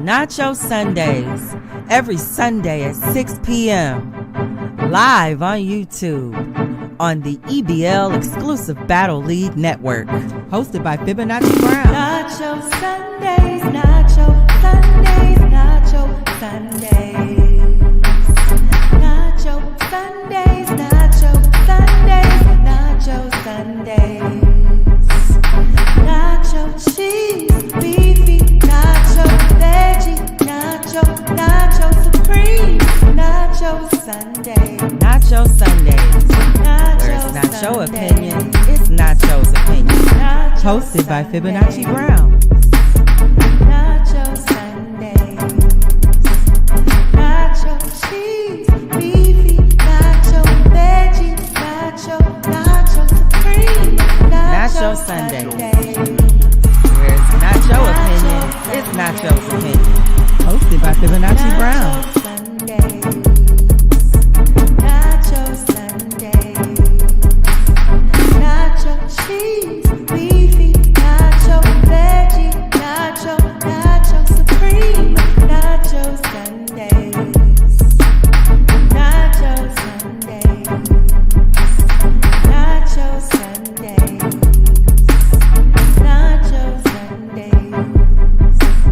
Nacho Sundays, every Sunday at 6 p.m. Live on YouTube on the EBL exclusive Battle League Network. Hosted by Fibonacci Brown. Nacho Sundays, Nacho Sundays, Nacho Sundays. Nacho Sundays, Nacho Sundays, Nacho Sundays. Nacho cheese, beefy, nacho veggie, nacho supreme, nacho Sunday. Nacho Sundays. Nacho Where it's not your Sundays. opinion, it's Nacho's opinion. Nacho Hosted by Sundays. Fibonacci Brown. Nacho Sundays. Nacho cheese, beefy, nacho veggie, nacho supreme, Nacho Sundays. Where it's not your opinion, it's Nacho's opinion. Hosted by Fibonacci Brown. Nacho Sundays. Nacho Sundays. Nacho cheese, beefy, nacho veggie, nacho supreme, nacho Sundays. Nacho Sundays. Nacho Sundays. Nacho Sundays.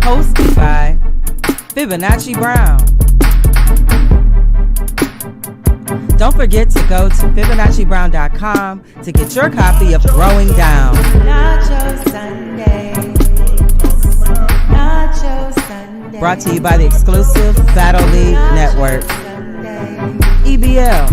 Hosted by Fibonacci Brown. Don't forget to go to FibonacciBrown.com to get your copy of Growing Down. Nacho Sundays. Nacho Sundays. Brought to you by the exclusive Battle League Network. EBL.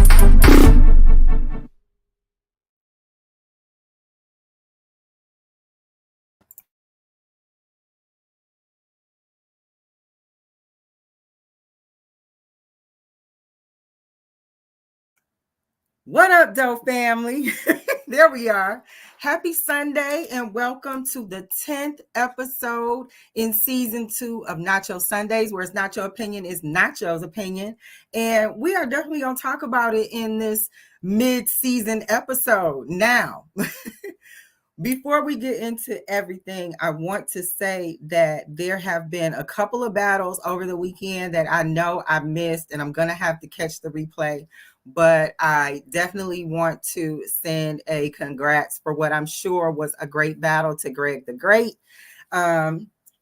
What up, Doe family? There we are. Happy Sunday and welcome to the 10th episode in season 2 of Nacho Sundays, where it's not your opinion, it's Nacho's opinion. And we are definitely going to talk about it in this mid-season episode. Now, before we get into everything, I want to say that there have been a couple of battles over the weekend that I know I missed, and I'm going to have to catch the replay. But I definitely want to send a congrats for what I'm sure was a great battle to Greg the Great.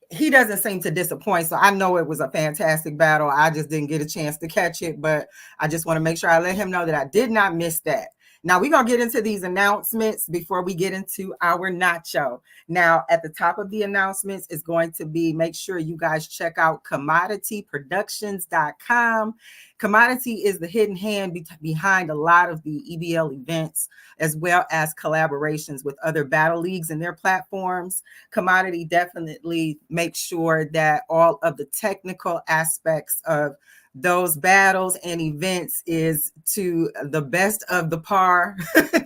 He doesn't seem to disappoint, so I know it was a fantastic battle. I just didn't get a chance to catch it, but I just want to make sure I let him know that I did not miss that. Now, we're going to get into these announcements before we get into our nacho. Now, at the top of the announcements is going to be, make sure you guys check out commodityproductions.com. Commodity is the hidden hand behind a lot of the EBL events, as well as collaborations with other battle leagues and their platforms. Commodity definitely makes sure that all of the technical aspects of those battles and events is to the best of the par,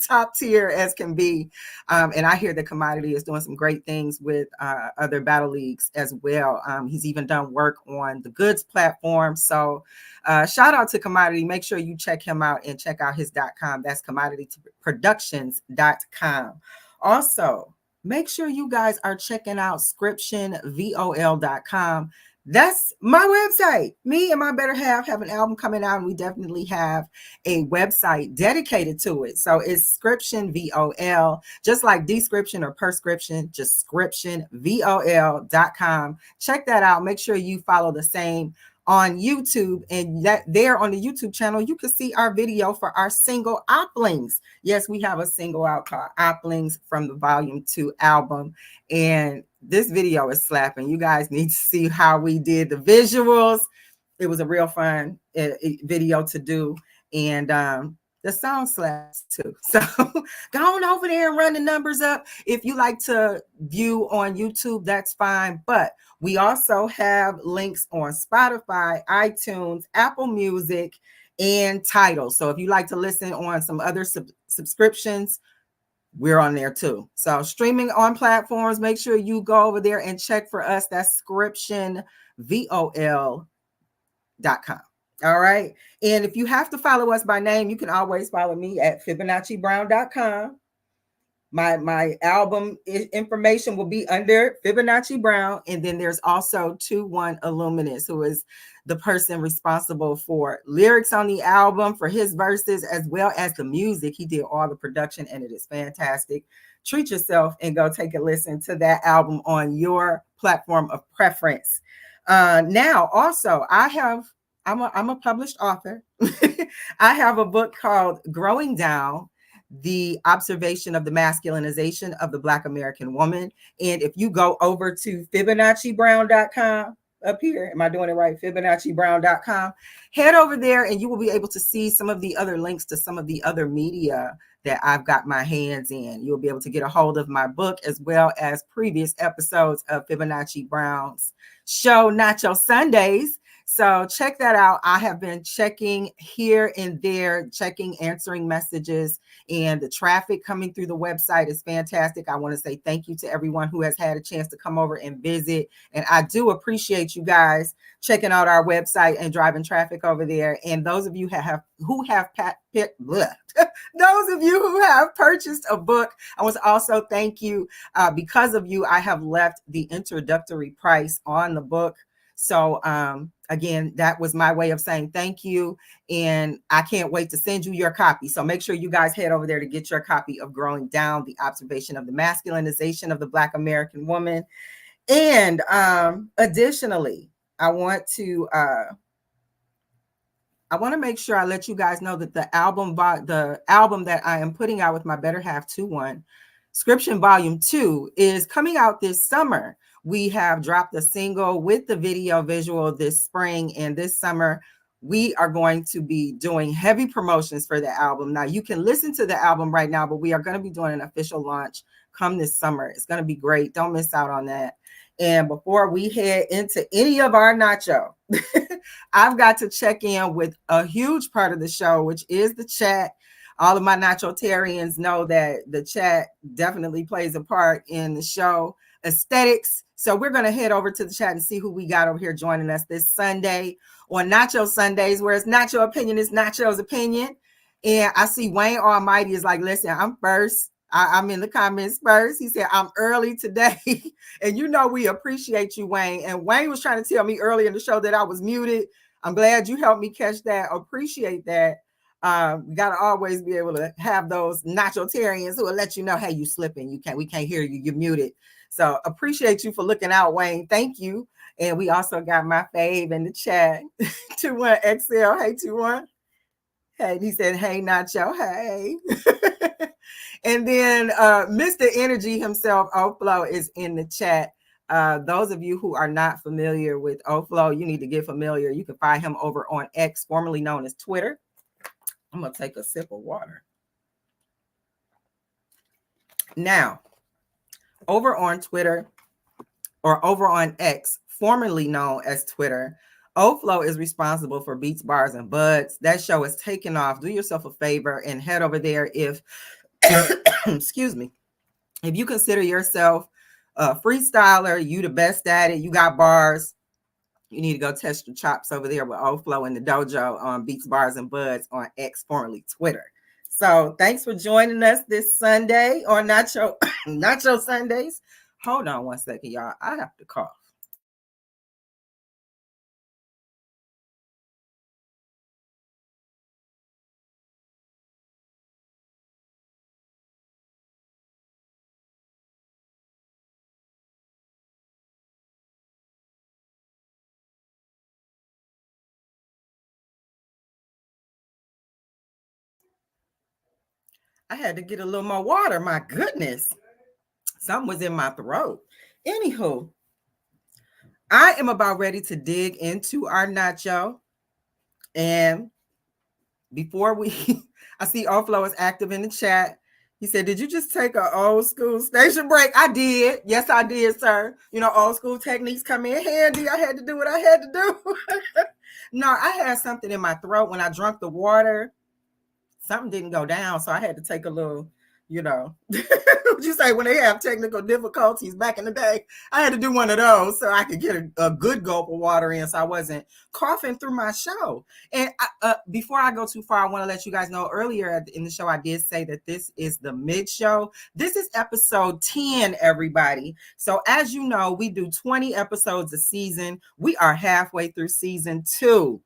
top tier as can be. And I hear that Commodity is doing some great things with other battle leagues as well. He's even done work on the Goods platform. So shout out to Commodity. Make sure you check him out and check out his .com. That's commodityproductions.com. Also, make sure you guys are checking out scriptionvol.com. That's my website. Me and my better half have an album coming out, and we definitely have a website dedicated to it. So it's Scription VOL, just like description or prescription, just scriptionvol.com. Check that out. Make sure you follow the same on YouTube, and that there on the YouTube channel, you can see our video for our single Oplings. Yes, we have a single out called Oplings from the Volume 2 album, and this video is slapping. You guys need to see how we did the visuals. It was a real fun video to do, and the song slaps too. So go on over there and run the numbers up. If you like to view on YouTube, that's fine. But we also have links on Spotify, iTunes, Apple Music, and Tidal. So if you like to listen on some other subscriptions, we're on there too. So streaming on platforms, make sure you go over there and check for us. That's scriptionvol.com. All right. And if you have to follow us by name, you can always follow me at FibonacciBrown.com. My album information will be under Fibonacci Brown, and then there's also 21 Illuminous, who is the person responsible for lyrics on the album, for his verses, as well as the music. He did all the production, and it is fantastic. Treat yourself and go take a listen to that album on your platform of preference. Now, also, I'm a published author. I have a book called Growing Down: The Observation of the Masculinization of the Black American Woman. And if you go over to FibonacciBrown.com, up here, am I doing it right? FibonacciBrown.com. Head over there and you will be able to see some of the other links to some of the other media that I've got my hands in. You'll be able to get a hold of my book as well as previous episodes of Fibonacci Brown's show, Nacho Sundays. So check that out. I have been checking here and there, answering messages, and the traffic coming through the website is fantastic. I want to say thank you to everyone who has had a chance to come over and visit. And I do appreciate you guys checking out our website and driving traffic over there. And those of you who have purchased a book, I want to also thank you. Because of you, I have left the introductory price on the book. So again, that was my way of saying thank you. And I can't wait to send you your copy. So make sure you guys head over there to get your copy of Growing Down: The Observation of the Masculinization of the Black American Woman. And additionally, I want to make sure I let you guys know that the album that I am putting out with my Better Half 2-1, Scription Volume 2, is coming out this summer. We have dropped a single with the video visual this spring, and this summer we are going to be doing heavy promotions for the album. Now, you can listen to the album right now, but we are going to be doing an official launch come this summer. It's going to be great. Don't miss out on that. And before we head into any of our nacho, I've got to check in with a huge part of the show, which is the chat. All of my Nachotarians know that the chat definitely plays a part in the show aesthetics. So we're going to head over to the chat and see who we got over here joining us this Sunday on Nacho Sundays, where it's Nacho Opinion, it's Nacho's opinion. And I see Wayne Almighty is like, listen, I'm first. I'm in the comments first. He said, I'm early today. And you know, we appreciate you, Wayne. And Wayne was trying to tell me earlier in the show that I was muted. I'm glad you helped me catch that. Appreciate that. We got to always be able to have those Nachotarians who will let you know, hey, you slipping. We can't hear you. You're muted. So appreciate you for looking out, Wayne. Thank you. And we also got my fave in the chat, 21XL. Hey, 21. Hey, he said, hey, Nacho. Hey. And then Mr. Energy himself, Oflo, is in the chat. Those of you who are not familiar with Oflo, you need to get familiar. You can find him over on X, formerly known as Twitter. I'm going to take a sip of water. Now, over on Twitter, or over on X, formerly known as Twitter, Oflo is responsible for Beats, Bars, and Buds. That show is taking off. Do yourself a favor and head over there if, excuse me, if you consider yourself a freestyler, you the best at it, you got bars, you need to go test your chops over there with Oflo in the dojo on Beats, Bars, and Buds on X, formerly Twitter. So thanks for joining us this Sunday on Nacho Sundays. Hold on one second, y'all. I have to cough. I had to get a little more water. My goodness. Something was in my throat. Anywho, I am about ready to dig into our nacho. And before I see Oflo is active in the chat. He said, did you just take an old school station break? I did. Yes, I did, sir. You know, old school techniques come in handy. I had to do what I had to do. No, I had something in my throat when I drank the water. Something didn't go down, so I had to take a little you know. Would you say when they have technical difficulties back in the day? I had to do one of those so I could get a good gulp of water in so I wasn't coughing through my show. And before I go too far, I want to let you guys know earlier in the show, I did say that this is the mid show. This is episode 10, everybody. So as you know, we do 20 episodes a season. We are halfway through season 2.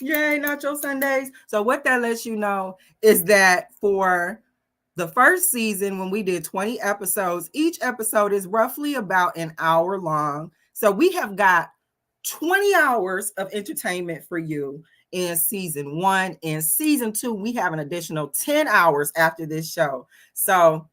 Yay, Nacho Sundays. So what that lets you know is that for the first season, when we did 20 episodes, each episode is roughly about an hour long. So we have got 20 hours of entertainment for you in season 1. In season 2, we have an additional 10 hours after this show. So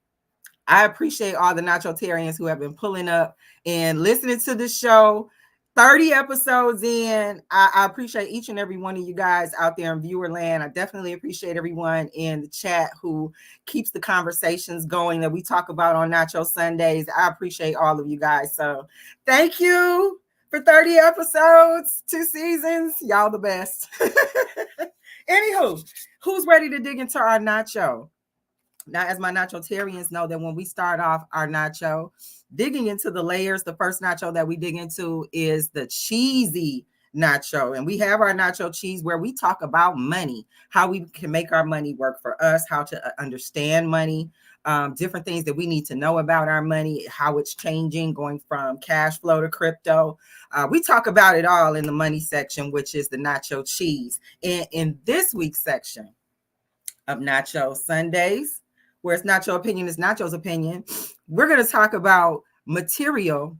I appreciate all the Nachotarians who have been pulling up and listening to the show. 30 episodes in. I appreciate each and every one of you guys out there in viewer land. I definitely appreciate everyone in the chat who keeps the conversations going that we talk about on Nacho Sundays. I appreciate all of you guys. So thank you for 30 episodes, 2 seasons. Y'all the best. Anywho, who's ready to dig into our nacho? Now, as my Nachotarians know, that when we start off our nacho, digging into the layers, the first nacho that we dig into is the cheesy nacho. And we have our nacho cheese where we talk about money, how we can make our money work for us, how to understand money, different things that we need to know about our money, how it's changing, going from cash flow to crypto. We talk about it all in the money section, which is the nacho cheese. And in this week's section of Nacho Sundays, where it's Nacho opinion, it's Nacho's opinion, we're going to talk about material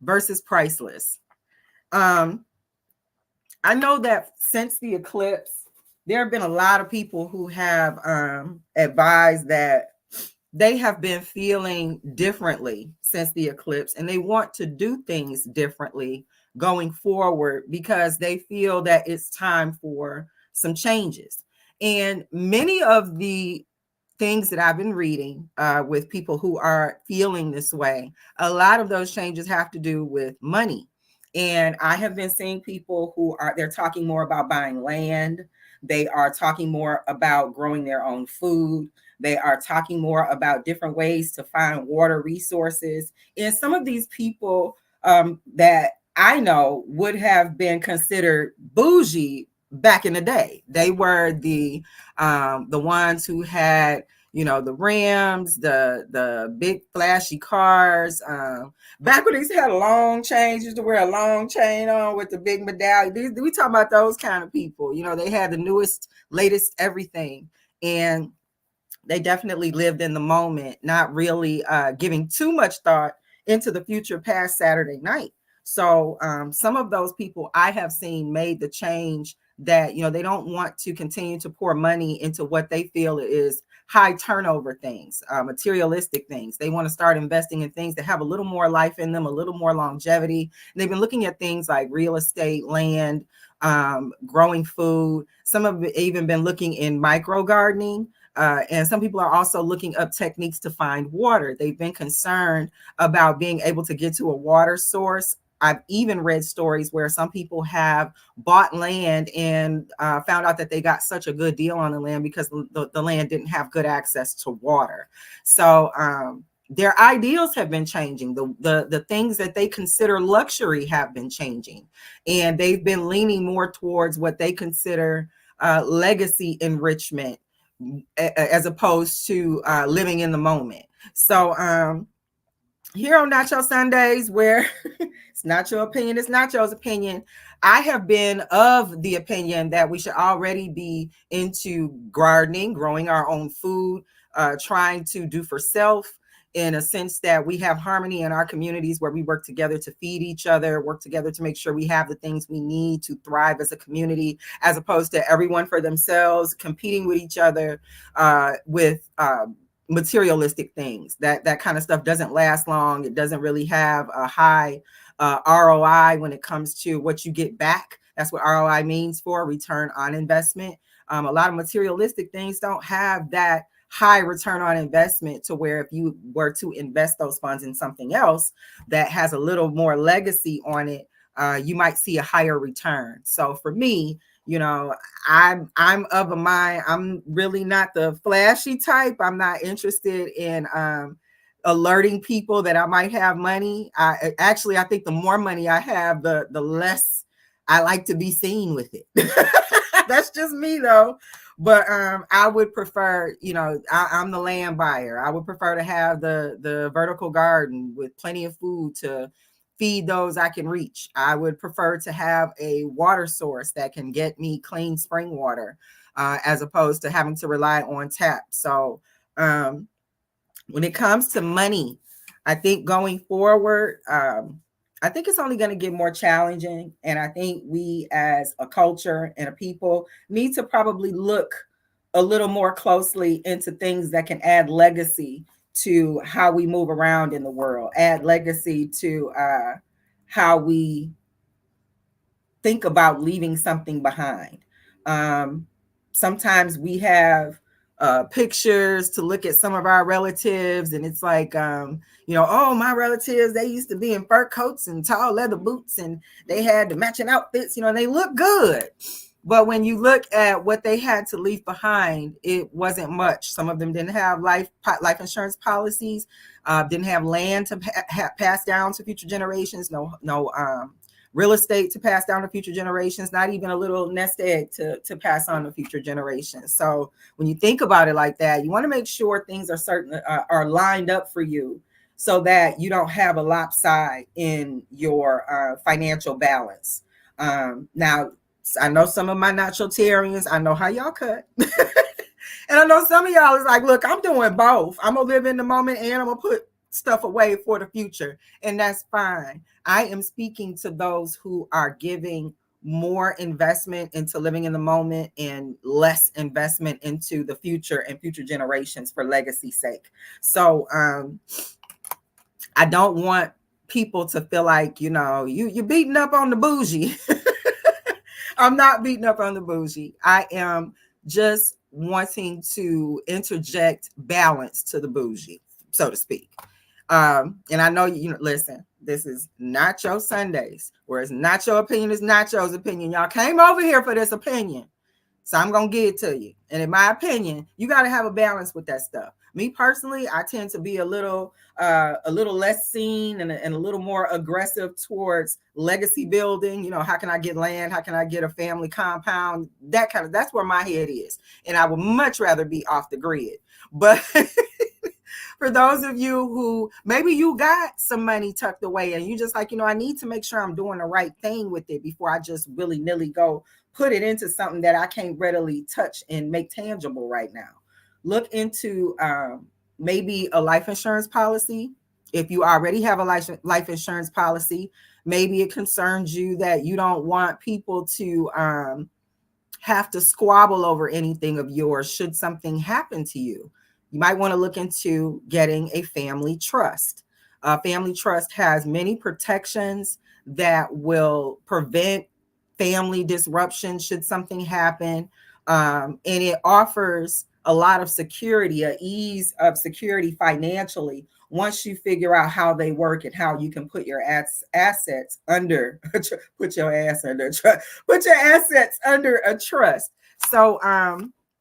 versus priceless. I know that since the eclipse, there have been a lot of people who have advised that they have been feeling differently since the eclipse, and they want to do things differently going forward because they feel that it's time for some changes. And many of the things that I've been reading with people who are feeling this way, a lot of those changes have to do with money. And I have been seeing people who they're talking more about buying land. They are talking more about growing their own food. They are talking more about different ways to find water resources. And some of these people that I know would have been considered bougie back in the day. They were the ones who had, you know, the rims, the big flashy cars. Back when they had a long chain, used to wear a long chain on with the big medallion. We talk about those kind of people. You know, they had the newest, latest everything, and they definitely lived in the moment, not really giving too much thought into the future past Saturday night. So some of those people I have seen made the change that, you know, they don't want to continue to pour money into what they feel is high turnover things, materialistic things. They want to start investing in things that have a little more life in them, a little more longevity. And they've been looking at things like real estate, land, growing food. Some have even been looking in micro gardening. And some people are also looking up techniques to find water. They've been concerned about being able to get to a water source. I've even read stories where some people have bought land and found out that they got such a good deal on the land because the land didn't have good access to water. So their ideals have been changing. The things that they consider luxury have been changing. And they've been leaning more towards what they consider legacy enrichment as opposed to living in the moment. So here on Nacho Sundays, where it's not your opinion, it's Nacho's opinion, I have been of the opinion that we should already be into gardening, growing our own food, trying to do for self, in a sense that we have harmony in our communities where we work together to feed each other, work together to make sure we have the things we need to thrive as a community, as opposed to everyone for themselves, competing with each other with materialistic things. That kind of stuff doesn't last long. It doesn't really have a high ROI when it comes to what you get back. That's what ROI means, for return on investment. A lot of materialistic things don't have that high return on investment, to where if you were to invest those funds in something else that has a little more legacy on it, you might see a higher return. So for me, You know, I'm of a mind. I'm really not the flashy type. I'm not interested in alerting people that I might have money. I think the more money I have, the less I like to be seen with it. That's just me though. But I would prefer, I'm the land buyer. I would prefer to have the vertical garden with plenty of food to feed those I can reach. I would prefer to have a water source that can get me clean spring water, as opposed to having to rely on tap. So um, when it comes to money, I think going forward, I think it's only going to get more challenging. And I think we as a culture and a people need to probably look a little more closely into things that can add legacy to how we move around in the world, add legacy to how we think about leaving something behind. Um, Sometimes we have pictures to look at some of our relatives, and it's like, oh, my relatives, they used to be in fur coats and tall leather boots, and they had the matching outfits, and they look good. But when you look at what they had to leave behind, it wasn't much. Some of them didn't have life insurance policies, didn't have land to pass down to future generations. No real estate to pass down to future generations, not even a little nest egg to pass on to future generations. So when you think about it like that, you want to make sure things are lined up for you so that you don't have a lopside in your financial balance. Now, I know some of my naturalitarians, I know how y'all cut. And I know some of y'all is like, look, I'm doing both. I'm going to live in the moment and I'm going to put stuff away for the future. And that's fine. I am speaking to those who are giving more investment into living in the moment and less investment into the future and future generations for legacy's sake. So I don't want people to feel like, you're beating up on the bougie. I'm not beating up on the bougie. I am just wanting to interject balance to the bougie, so to speak. And I know listen, this is Nacho Sundays, where it's not your opinion, it's Nacho's opinion. Y'all came over here for this opinion. So I'm gonna give it to you. And in my opinion, you got to have a balance with that stuff. Me personally, I tend to be a little less seen and a little more aggressive towards legacy building. How can I get land? How can I get a family compound? That's where my head is. And I would much rather be off the grid. But for those of you who maybe you got some money tucked away and you just like, I need to make sure I'm doing the right thing with it before I just willy-nilly go put it into something that I can't readily touch and make tangible right now. Look into maybe a life insurance policy. If you already have a life insurance policy, maybe it concerns you that you don't want people to have to squabble over anything of yours should something happen to you. You might want to look into getting a family trust. A family trust has many protections that will prevent family disruption should something happen. And it offers a lot of security, a ease of security financially once you figure out how they work and how you can put your assets under put your assets under a trust. So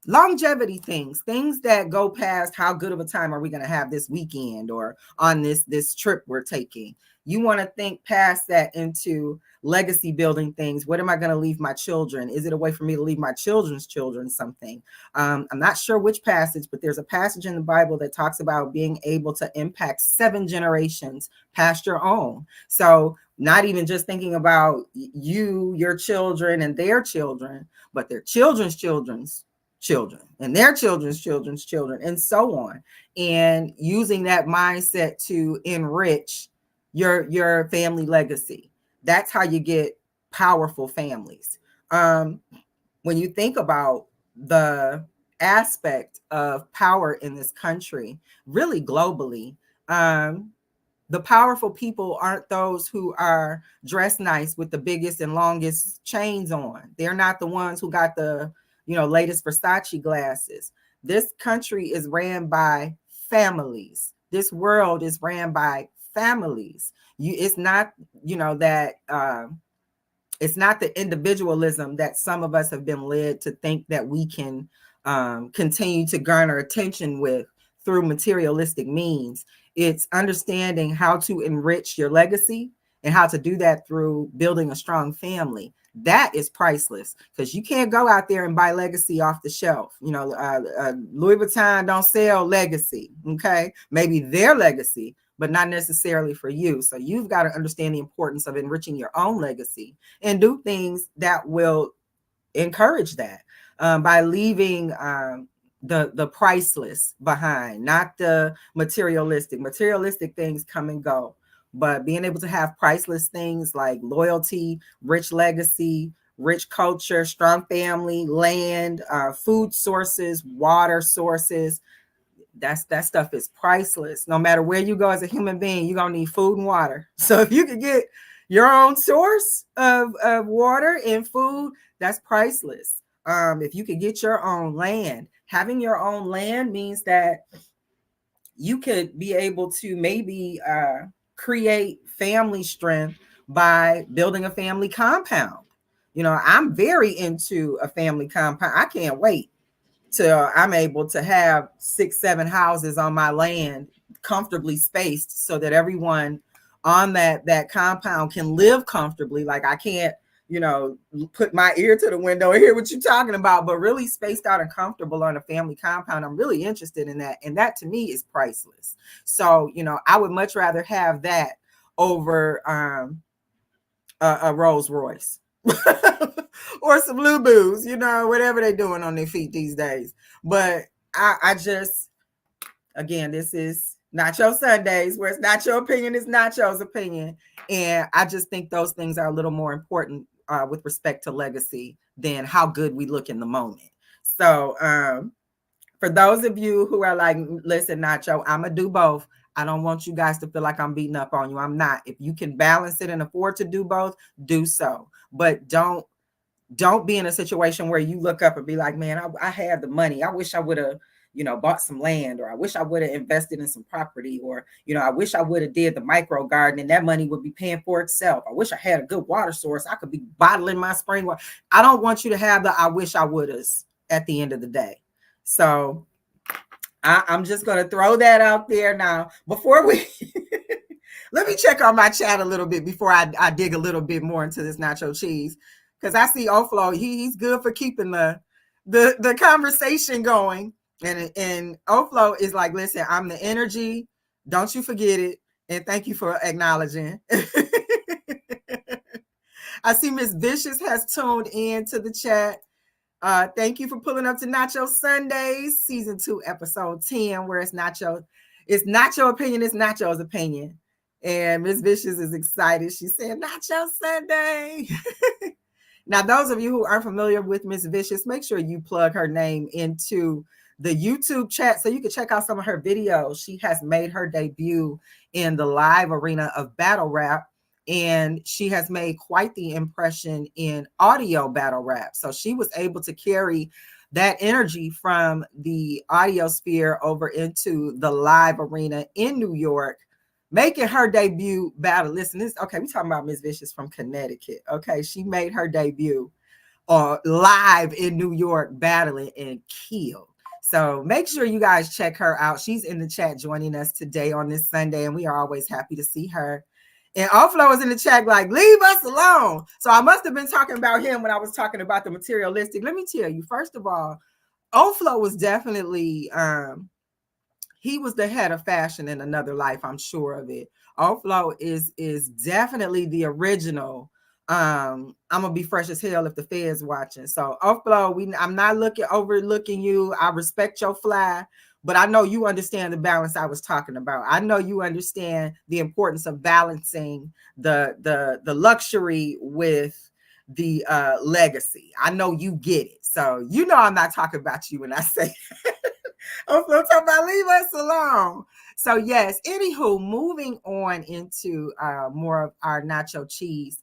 longevity things that go past how good of a time are we going to have this weekend or on this trip we're taking. You want to think past that into legacy building things. What am I going to leave my children? Is it a way for me to leave my children's children something? I'm not sure which passage, but there's a passage in the Bible that talks about being able to impact 7 generations past your own. So not even just thinking about you, your children and their children, but their children's children's children and their children's children and so on. And using that mindset to enrich your family legacy. That's how you get powerful families. When you think about the aspect of power in this country, really globally, the powerful people aren't those who are dressed nice with the biggest and longest chains on. They're not the ones who got the latest Versace glasses. This country is ran by families. This world is ran by families. It's not that It's not the individualism that some of us have been led to think that we can continue to garner attention with through materialistic means. It's understanding how to enrich your legacy and how to do that through building a strong family. That is priceless, because you can't go out there and buy legacy off the shelf. Louis Vuitton don't sell legacy. Okay, maybe their legacy, but not necessarily for you. So you've got to understand the importance of enriching your own legacy and do things that will encourage that, by leaving the priceless behind, not the materialistic. Materialistic things come and go, but being able to have priceless things like loyalty, rich legacy, rich culture, strong family, land, food sources, water sources, that stuff is priceless. No matter where you go as a human being, you're gonna need food and water. So if you could get your own source of water and food, that's priceless. If you could get your own land, having your own land means that you could be able to maybe create family strength by building a family compound. I'm very into a family compound. I can't wait till I'm able to have 6, 7 houses on my land, comfortably spaced, so that everyone on that compound can live comfortably. Like, I can't, put my ear to the window and hear what you're talking about, but really spaced out and comfortable on a family compound. I'm really interested in that. And that to me is priceless. So, I would much rather have that over a Rolls Royce. Or some Lubus, whatever they're doing on their feet these days. But I just, again, this is Nacho Sundays, where it's not your opinion, it's Nacho's opinion. And I just think those things are a little more important with respect to legacy than how good we look in the moment. So for those of you who are like, listen, Nacho, I'm going to do both. I don't want you guys to feel like I'm beating up on you. I'm not. If you can balance it and afford to do both, do so. But don't be in a situation where you look up and be like, man, I had the money. I wish I would have, bought some land, or I wish I would have invested in some property, or, I wish I would have did the micro garden and that money would be paying for itself. I wish I had a good water source. I could be bottling my spring water. I don't want you to have the I wish I would have at the end of the day. So I'm just going to throw that out there now. Before we let me check on my chat a little bit before I dig a little bit more into this nacho cheese, because I see Oflo, he's good for keeping the conversation going. And Oflo is like, listen, I'm the energy. Don't you forget it. And thank you for acknowledging. I see Miss Vicious has tuned in to the chat. Thank you for pulling up to Nacho Sundays, season 2, episode 10, where it's not your opinion, it's Nacho's opinion. And Miss Vicious is excited. She said, Nacho Sunday. Now, those of you who aren't familiar with Miss Vicious, make sure you plug her name into the YouTube chat so you can check out some of her videos. She has made her debut in the live arena of battle rap, and she has made quite the impression in audio battle rap. So she was able to carry that energy from the audio sphere over into the live arena in New York, making her debut battle. Listen, we're talking about Miss Vicious from Connecticut. Okay, she made her debut live in New York, battling and killed. So make sure you guys check her out. She's in the chat joining us today on this Sunday, and we are always happy to see her. And Offlow is in the chat like, leave us alone. So I must have been talking about him when I was talking about the materialistic. Let me tell you, first of all, Offlow was definitely he was the head of fashion in another life. I'm sure of it. Offlow is definitely the original. I'm gonna be fresh as hell if the Fed's watching. So Offlow, I'm not overlooking you. I respect your fly, but I know you understand the balance I was talking about. I know you understand the importance of balancing the luxury with the legacy. I know you get it. So I'm not talking about you when I say I'm talking about leave us alone. So yes, anywho, moving on into more of our nacho cheese.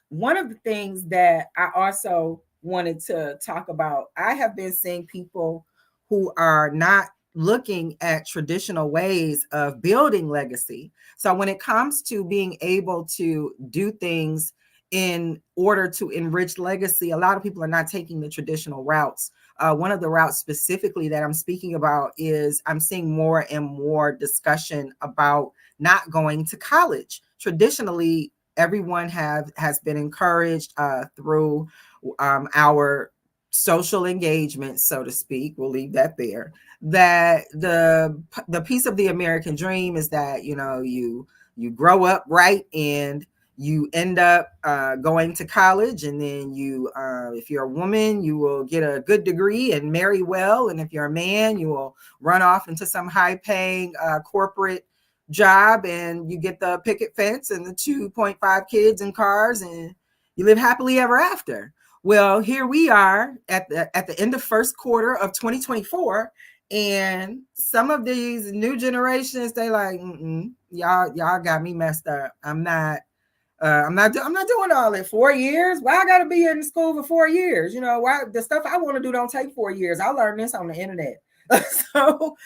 One of the things that I also wanted to talk about, I have been seeing people who are not looking at traditional ways of building legacy. So when it comes to being able to do things in order to enrich legacy, a lot of people are not taking the traditional routes. One of the routes specifically that I'm speaking about is I'm seeing more and more discussion about not going to college. Traditionally, everyone has been encouraged through our social engagement, so to speak. We'll leave that there. That the piece of the American dream is that you grow up right and you end up going to college, and then if you're a woman, you will get a good degree and marry well, and if you're a man, you will run off into some high-paying corporate job, and you get the picket fence and the 2.5 kids and cars, and you live happily ever after. Well, here we are at the end of first quarter of 2024, and some of these new generations, they like, y'all got me messed up. I'm not doing all that 4 years. Why I gotta be in school for 4 years? Why the stuff I want to do don't take 4 years. I learned this on the internet. So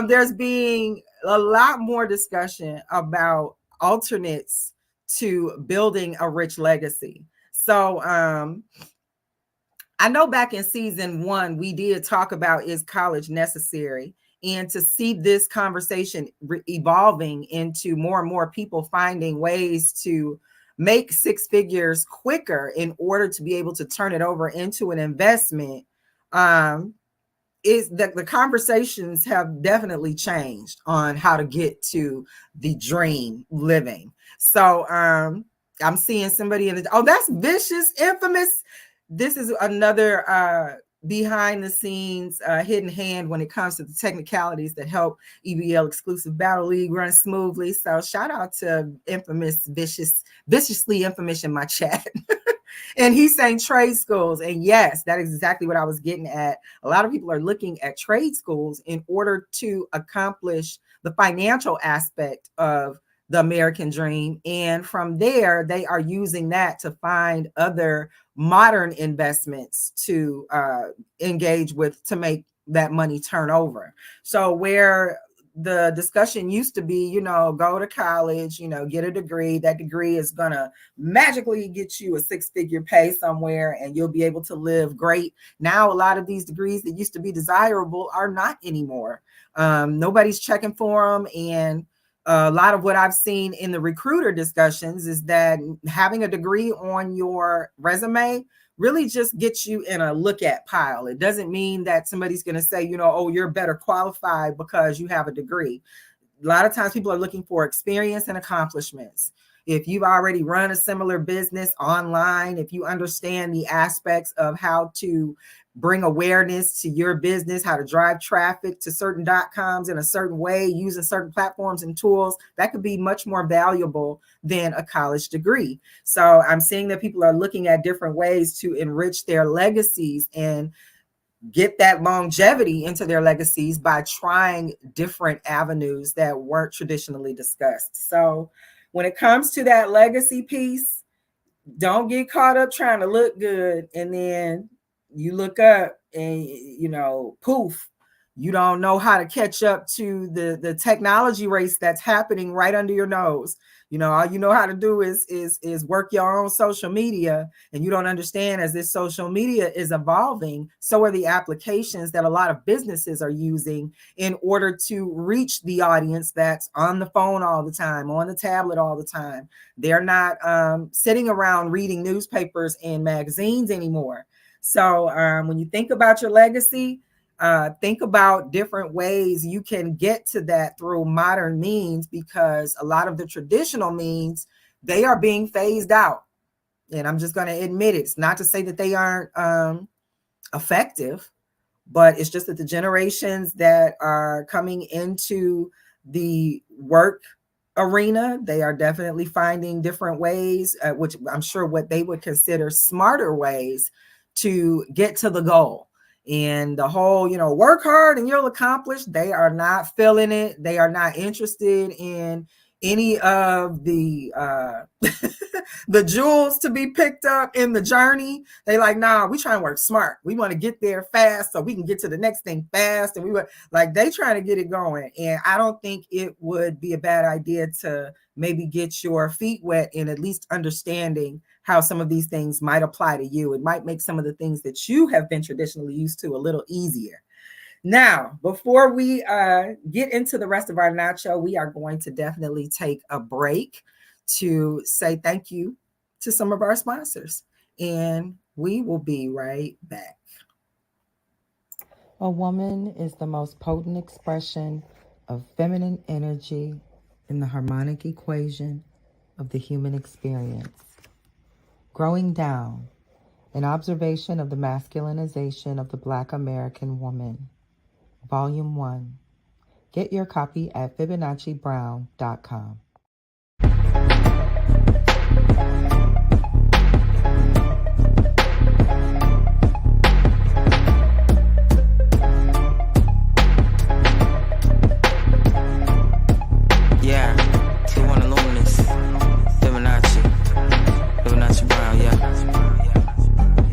there's being a lot more discussion about alternates to building a rich legacy. So I know back in season 1, we did talk about, is college necessary? And to see this conversation evolving into more and more people finding ways to make 6 figures quicker in order to be able to turn it over into an investment, is that the conversations have definitely changed on how to get to the dream living. So I'm seeing somebody that's Vicious, Infamous. This is another behind the scenes hidden hand when it comes to the technicalities that help EBL Exclusive Battle League run smoothly. So shout out to Infamous, Viciously Infamous in my chat. And he's saying trade schools. And yes, that is exactly what I was getting at. A lot of people are looking at trade schools in order to accomplish the financial aspect of the American dream. And from there, they are using that to find other modern investments to engage with to make that money turn over. So where the discussion used to be, go to college, get a degree. That degree is going to magically get you a 6-figure pay somewhere and you'll be able to live great. Now, a lot of these degrees that used to be desirable are not anymore. Nobody's checking for them. And a lot of what I've seen in the recruiter discussions is that having a degree on your resume really just gets you in a look at pile. It doesn't mean that somebody's going to say, you're better qualified because you have a degree. A lot of times people are looking for experience and accomplishments. If you've already run a similar business online, if you understand the aspects of how to bring awareness to your business, how to drive traffic to certain .coms in a certain way, using certain platforms and tools, that could be much more valuable than a college degree. So I'm seeing that people are looking at different ways to enrich their legacies and get that longevity into their legacies by trying different avenues that weren't traditionally discussed. So when it comes to that legacy piece, don't get caught up trying to look good and then you look up and poof, you don't know how to catch up to the technology race that's happening right under your nose. All you know how to do is work your own social media, and you don't understand, as this social media is evolving, so are the applications that a lot of businesses are using in order to reach the audience that's on the phone all the time, on the tablet all the time. They're not sitting around reading newspapers and magazines anymore. So when you think about your legacy, think about different ways you can get to that through modern means, because a lot of the traditional means, they are being phased out. And I'm just going to admit it. It's not to say that they aren't effective, but it's just that the generations that are coming into the work arena, they are definitely finding different ways, which I'm sure what they would consider smarter ways to get to the goal. And the whole, work hard and you'll accomplish, they are not feeling it. They are not interested in any of the the jewels to be picked up in the journey. They like, nah, we trying to work smart. We want to get there fast so we can get to the next thing fast. And we were like, they trying to get it going. And I don't think it would be a bad idea to maybe get your feet wet in at least understanding how some of these things might apply to you. It might make some of the things that you have been traditionally used to a little easier. Now, before we get into the rest of our nacho, we are going to definitely take a break to say thank you to some of our sponsors. And we will be right back. A woman is the most potent expression of feminine energy in the harmonic equation of the human experience. Growing Down, an observation of the masculinization of the Black American woman. Volume 1. Get your copy at FibonacciBrown.com. Yeah, T1 Illuminous, Fibonacci Brown, yeah.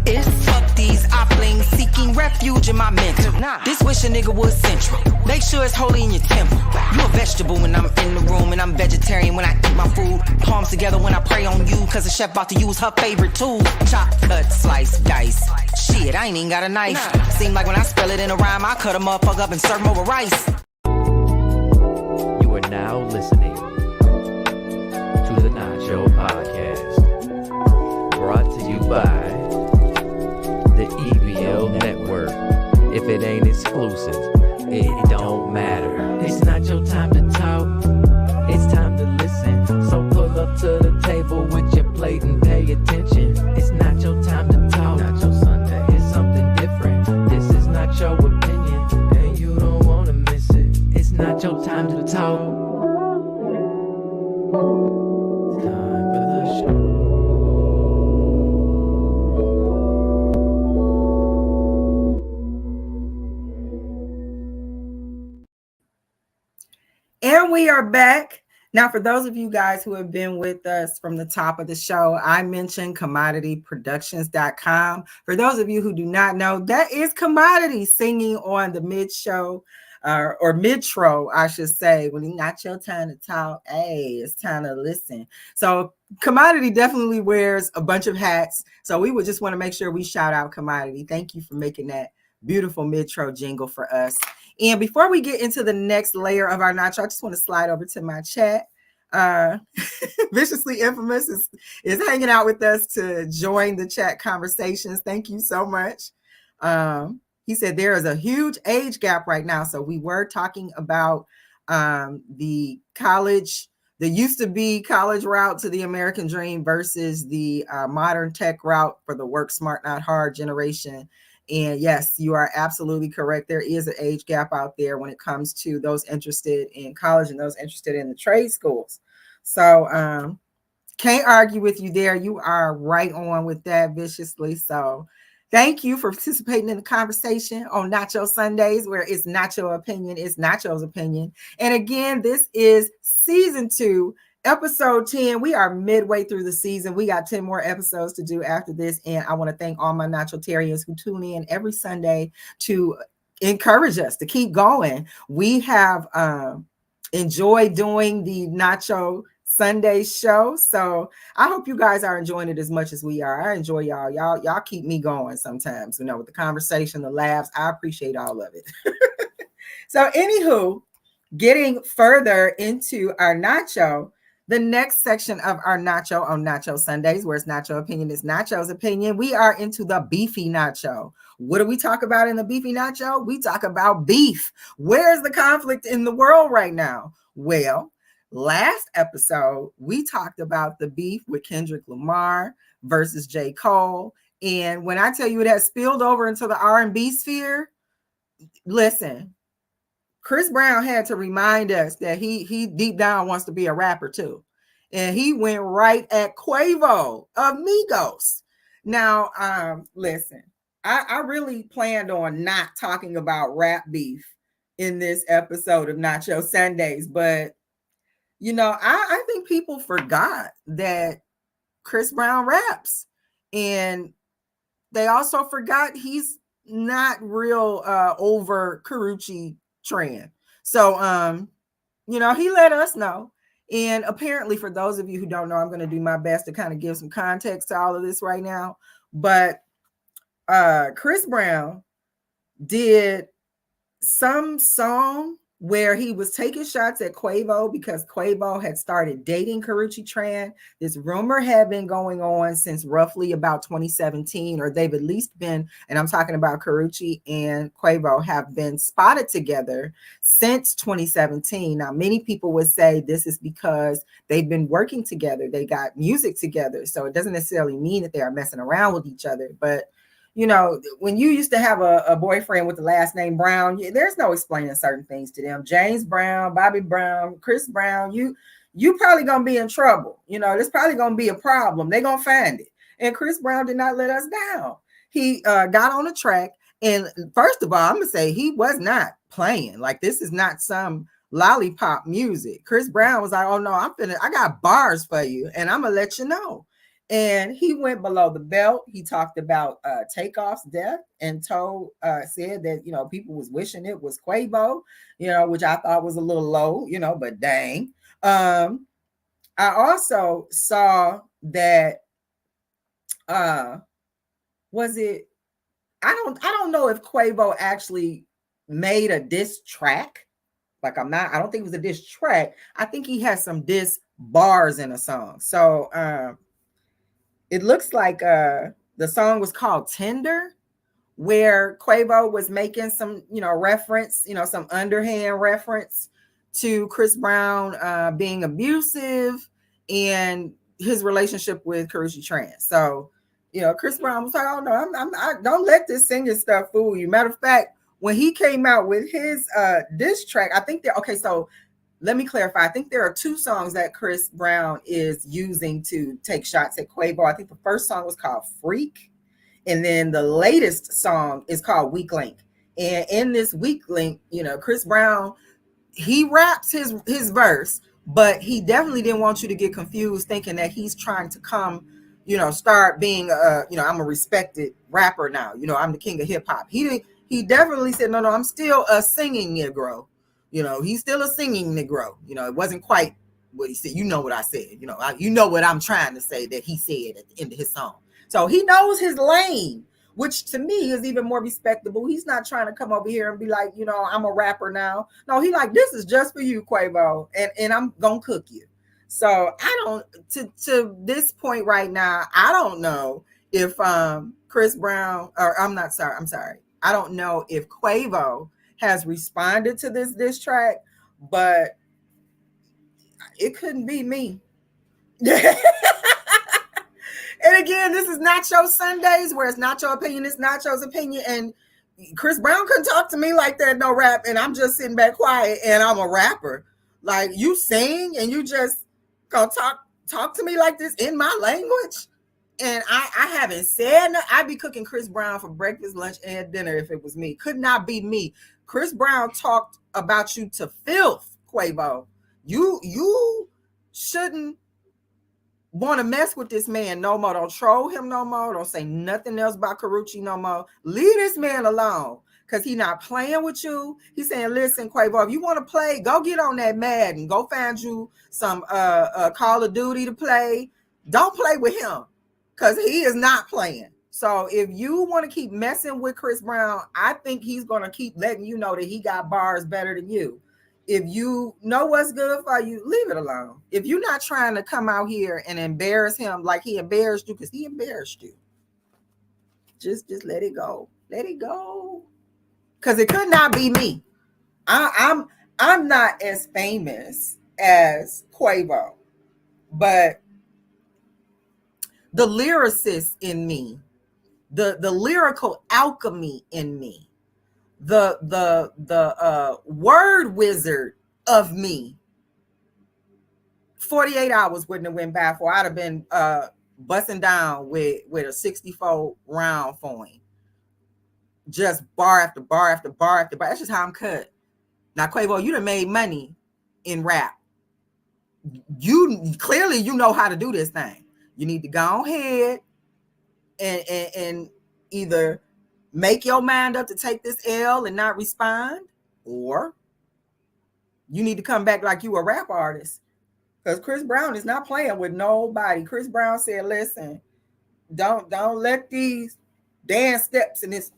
It's fuck these oplings seeking refuge in my mental. This wish a nigga was central. Make sure it's holy in your temple. You a vegetable when I'm in the room, and I'm vegetarian when I eat my food. Palms together when I pray on you, cause the chef about to use her favorite tool. Chop, cut, slice, dice. Shit, I ain't even got a knife. Seem like when I spell it in a rhyme, I cut a motherfucker up and serve him over rice. You are now listening to the Nacho Podcast, brought to you by the EBL Network. If it ain't exclusive, it don't matter. It's not your time to talk, it's time to listen. So pull up to the table with your plate and pay attention. It's not your time to talk, Nacho Sunday. It's something different. This is not your opinion, and you don't wanna miss it. It's not your time to talk. It's time for the show. And we are back. Now, for those of you guys who have been with us from the top of the show, I mentioned commodityproductions.com. For those of you who do not know, that is Commodity singing on the mid-show or mid-tro, I should say. When it's not your time to talk, hey, it's time to listen. So Commodity definitely wears a bunch of hats. So we would just want to make sure we shout out Commodity. Thank you for making that beautiful mid-tro jingle for us. And before we get into the next layer of our nacho, I just want to slide over to my chat. Viciously Infamous is hanging out with us to join the chat conversations. Thank you so much. He said there is a huge age gap right now. So we were talking about the college, the used to be college route to the American dream versus the modern tech route for the work smart, not hard generation. And yes, you are absolutely correct. There is an age gap out there when it comes to those interested in college and those interested in the trade schools. So can't argue with you there. You are right on with that, Viciously. So thank you for participating in the conversation on Nacho Sundays, where it's Nacho opinion, it's Nacho's opinion. And again, this is season 2. Episode 10. We are midway through the season. We got 10 more episodes to do after this. And I want to thank all my Nachotarians who tune in every Sunday to encourage us to keep going. We have enjoyed doing the Nacho Sunday show. So I hope you guys are enjoying it as much as we are. I enjoy y'all. Y'all keep me going sometimes, with the conversation, the laughs. I appreciate all of it. So anywho, getting further into our nacho, the next section of our nacho on Nacho Sundays, where it's Nacho opinion is Nacho's opinion, we are into the beefy nacho. What do we talk about in the beefy nacho? We talk about beef. Where's the conflict in the world right now? Well, last episode, we talked about the beef with Kendrick Lamar versus J. Cole. And when I tell you it has spilled over into the R&B sphere, listen, Chris Brown had to remind us that he deep down wants to be a rapper too. And he went right at Quavo of Migos. Now, listen, I really planned on not talking about rap beef in this episode of Nacho Sundays, but I think people forgot that Chris Brown raps. And they also forgot he's not real over Karrueche trend. So he let us know. And apparently, for those of you who don't know, I'm going to do my best to kind of give some context to all of this right now. But Chris Brown did some song where he was taking shots at Quavo because Quavo had started dating Karrueche Tran. This rumor had been going on since roughly about 2017, or they've at least been, and I'm talking about Karrueche and Quavo, have been spotted together since 2017. Now, many people would say this is because they've been working together. They got music together. So it doesn't necessarily mean that they are messing around with each other. But when you used to have a boyfriend with the last name Brown, there's no explaining certain things to them. James Brown, Bobby Brown, Chris Brown, you probably going to be in trouble. There's probably going to be a problem. They're going to find it. And Chris Brown did not let us down. He got on the track. And first of all, I'm going to say he was not playing. Like, this is not some lollipop music. Chris Brown was like, oh no, I got bars for you and I'm going to let you know. And he went below the belt. He talked about Takeoff's death and said that, people was wishing it was Quavo, which I thought was a little low, but dang. I also saw that, was it, I don't know if Quavo actually made a diss track. I don't think it was a diss track. I think he has some diss bars in a song. So, it looks like the song was called Tender, where Quavo was making some, reference, some underhand reference to Chris Brown being abusive and his relationship with Karrueche Tran. So, Chris Brown was like, oh no, I don't let this singing stuff fool you. Matter of fact, when he came out with his diss track, I think so let me clarify. I think there are two songs that Chris Brown is using to take shots at Quavo. I think the first song was called Freak. And then the latest song is called Weak Link. And in this Weak Link, Chris Brown, he raps his verse, but he definitely didn't want you to get confused thinking that he's trying to come, start being, I'm a respected rapper now. I'm the king of hip hop. He definitely said, no, I'm still a singing Negro. He's still a singing Negro. It wasn't quite what he said. You know what I said. You know what I'm trying to say that he said at the end of his song. So he knows his lane, which to me is even more respectable. He's not trying to come over here and be like, I'm a rapper now. No, he like, this is just for you, Quavo, and I'm gonna cook you. So I don't, to this point right now, I don't know if Chris Brown, or I'm sorry. I don't know if Quavo has responded to this diss track, but it couldn't be me. And again, this is Nacho Sundays, where it's not your opinion, it's Nacho's opinion. And Chris Brown couldn't talk to me like that, no rap. And I'm just sitting back quiet and I'm a rapper. Like, you sing and you just gonna talk to me like this in my language. And I haven't said no, I'd be cooking Chris Brown for breakfast, lunch, and dinner if it was me. Could not be me. Chris Brown talked about you to filth, Quavo. You shouldn't want to mess with this man no more. Don't troll him no more. Don't say nothing else about Karrueche no more. Leave this man alone, because he's not playing with you. He's saying, listen, Quavo, if you want to play, go get on that Madden. Go find you some Call of Duty to play. Don't play with him, because he is not playing. So if you want to keep messing with Chris Brown, I think he's going to keep letting you know that he got bars better than you. If you know what's good for you, leave it alone. If you're not trying to come out here and embarrass him like he embarrassed you, because he embarrassed you, just let it go. Let it go. Because it could not be me. I'm not as famous as Quavo, but the lyricist in me, the lyrical alchemy in me, the word wizard of me, 48 hours wouldn't have went by for I'd have been busting down with a 64 round for him. Just bar after bar after bar after bar. That's just how I'm cut. Now, Quavo, you done made money in rap. You clearly, you know how to do this thing. You need to go ahead and either make your mind up to take this L and not respond, or you need to come back like you a rap artist. Because Chris Brown is not playing with nobody. Chris Brown said, listen, don't let these dance steps and this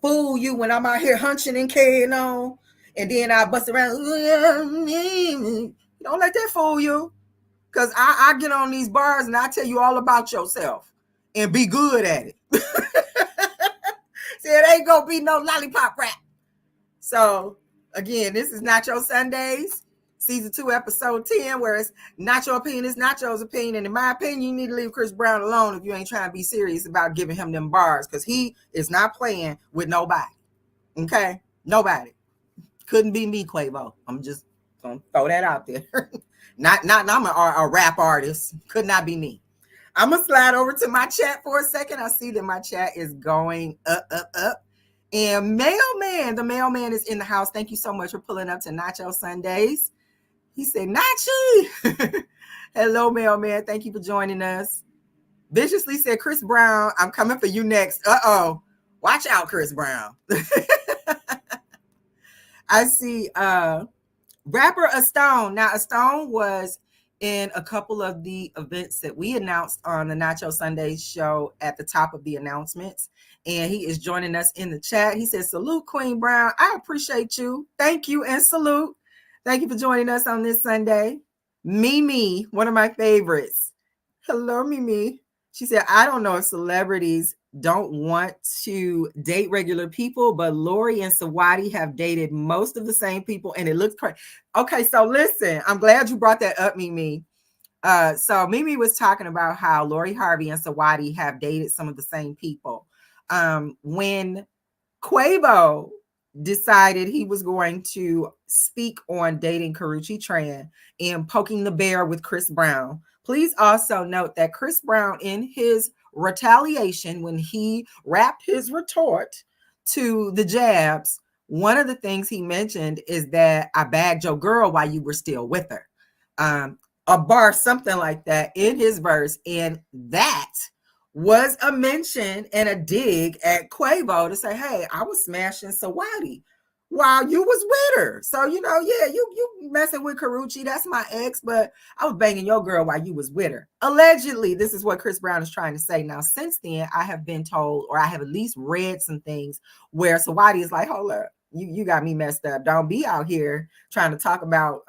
fool you when I'm out here hunching and carrying on, and then I bust around. Don't let that fool you. Because I get on these bars and I tell you all about yourself and be good at it. See, it ain't gonna be no lollipop rap. So again, this is Nacho Sundays, season 2, episode 10, where it's Nacho opinion is Nacho's opinion. And in my opinion, you need to leave Chris Brown alone if you ain't trying to be serious about giving him them bars, because he is not playing with nobody. Okay? Nobody. Couldn't be me, Quavo. I'm just gonna throw that out there. not I'm a rap artist. Could not be me. I'm gonna slide over to my chat for a second. I see that my chat is going up. And the mailman is in the house. Thank you so much for pulling up to Nacho Sundays. He said, Nachi. Hello, mailman. Thank you for joining us. Viciously said, Chris Brown, I'm coming for you next. Uh-oh. Watch out, Chris Brown. I see rapper A-Stone. Now, A-Stone was in a couple of the events that we announced on the Nacho Sundays show at the top of the announcements. And he is joining us in the chat. He says, salute, Queen Brown. I appreciate you. Thank you and salute. Thank you for joining us on this Sunday. Mimi, one of my favorites. Hello, Mimi. She said, I don't know if celebrities don't want to date regular people, but Lori and Sawadi have dated most of the same people, and it looks crazy. Okay, so listen, I'm glad you brought that up, Mimi. So Mimi was talking about how Lori Harvey and Sawadi have dated some of the same people. When Quavo decided he was going to speak on dating Karrueche Tran and poking the bear with Chris Brown, please also note that Chris Brown, in his retaliation, when he rapped his retort to the jabs, one of the things he mentioned is that I bagged your girl while you were still with her. A bar, something like that in his verse. And that was a mention and a dig at Quavo to say, hey, I was smashing Sawadi while you was with her. So, you messing with Karrueche, that's my ex, but I was banging your girl while you was with her. Allegedly, this is what Chris Brown is trying to say. Now, since then, I have been told, or I have at least read some things where Sawadi is like, hold up, you got me messed up. Don't be out here trying to talk about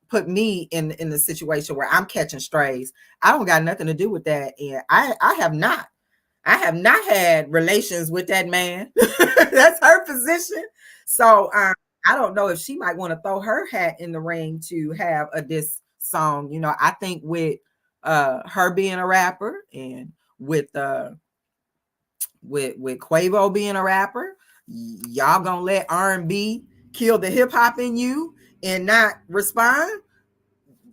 put me in the situation where I'm catching strays. I don't got nothing to do with that. And I have not had relations with that man. That's her position. So I don't know if she might want to throw her hat in the ring to have a diss song. I think with her being a rapper and with Quavo being a rapper, y'all gonna let R&B kill the hip hop in you and not respond?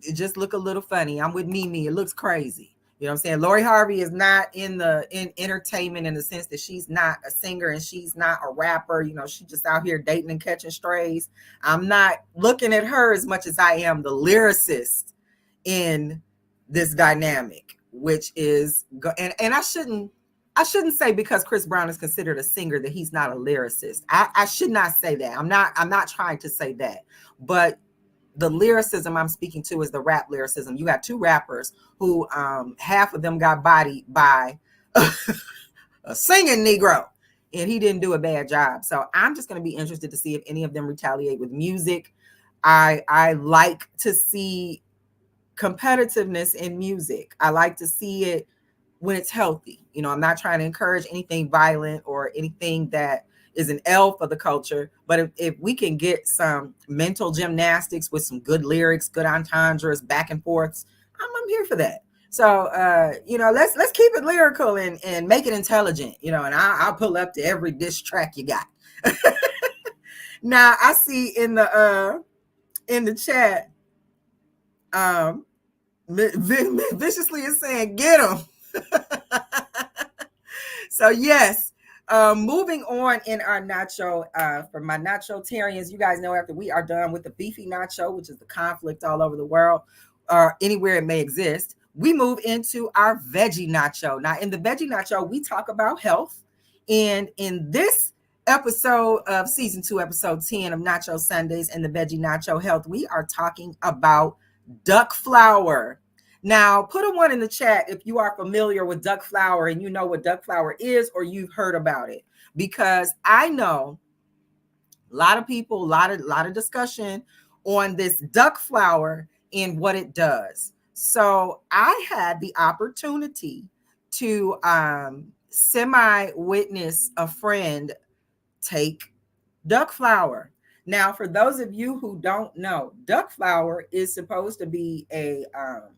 It just look a little funny. I'm with Mimi. It looks crazy. You know what I'm saying? Lori Harvey is not in entertainment in the sense that she's not a singer and she's not a rapper. She's just out here dating and catching strays. I'm not looking at her as much as I am the lyricist in this dynamic, which is, and I shouldn't say because Chris Brown is considered a singer that he's not a lyricist. I should not say that. I'm not trying to say that, but the lyricism I'm speaking to is the rap lyricism. You got two rappers who half of them got bodied by a singing Negro, and he didn't do a bad job. So I'm just going to be interested to see if any of them retaliate with music. I like to see competitiveness in music. I like to see it when it's healthy. I'm not trying to encourage anything violent or anything that is an L for the culture. But if we can get some mental gymnastics with some good lyrics, good entendres, back and forths, I'm here for that. So, let's keep it lyrical and make it intelligent, and I'll pull up to every diss track you got. Now, I see in the chat, viciously is saying, get him. So, yes. Moving on in our nacho, for my nacho-tarians, you guys know after we are done with the beefy nacho, which is the conflict all over the world, or anywhere it may exist, we move into our veggie nacho. Now, in the veggie nacho, we talk about health. And in this episode of season 2, episode 10 of Nacho Sundays and the Veggie Nacho Health, we are talking about duck flour. Now, put a 1 in the chat if you are familiar with duck flour and you know what duck flour is or you've heard about it, because I know a lot of people, a lot of discussion on this duck flour and what it does. So I had the opportunity to semi-witness a friend take duck flour. Now, for those of you who don't know, duck flour is supposed to be a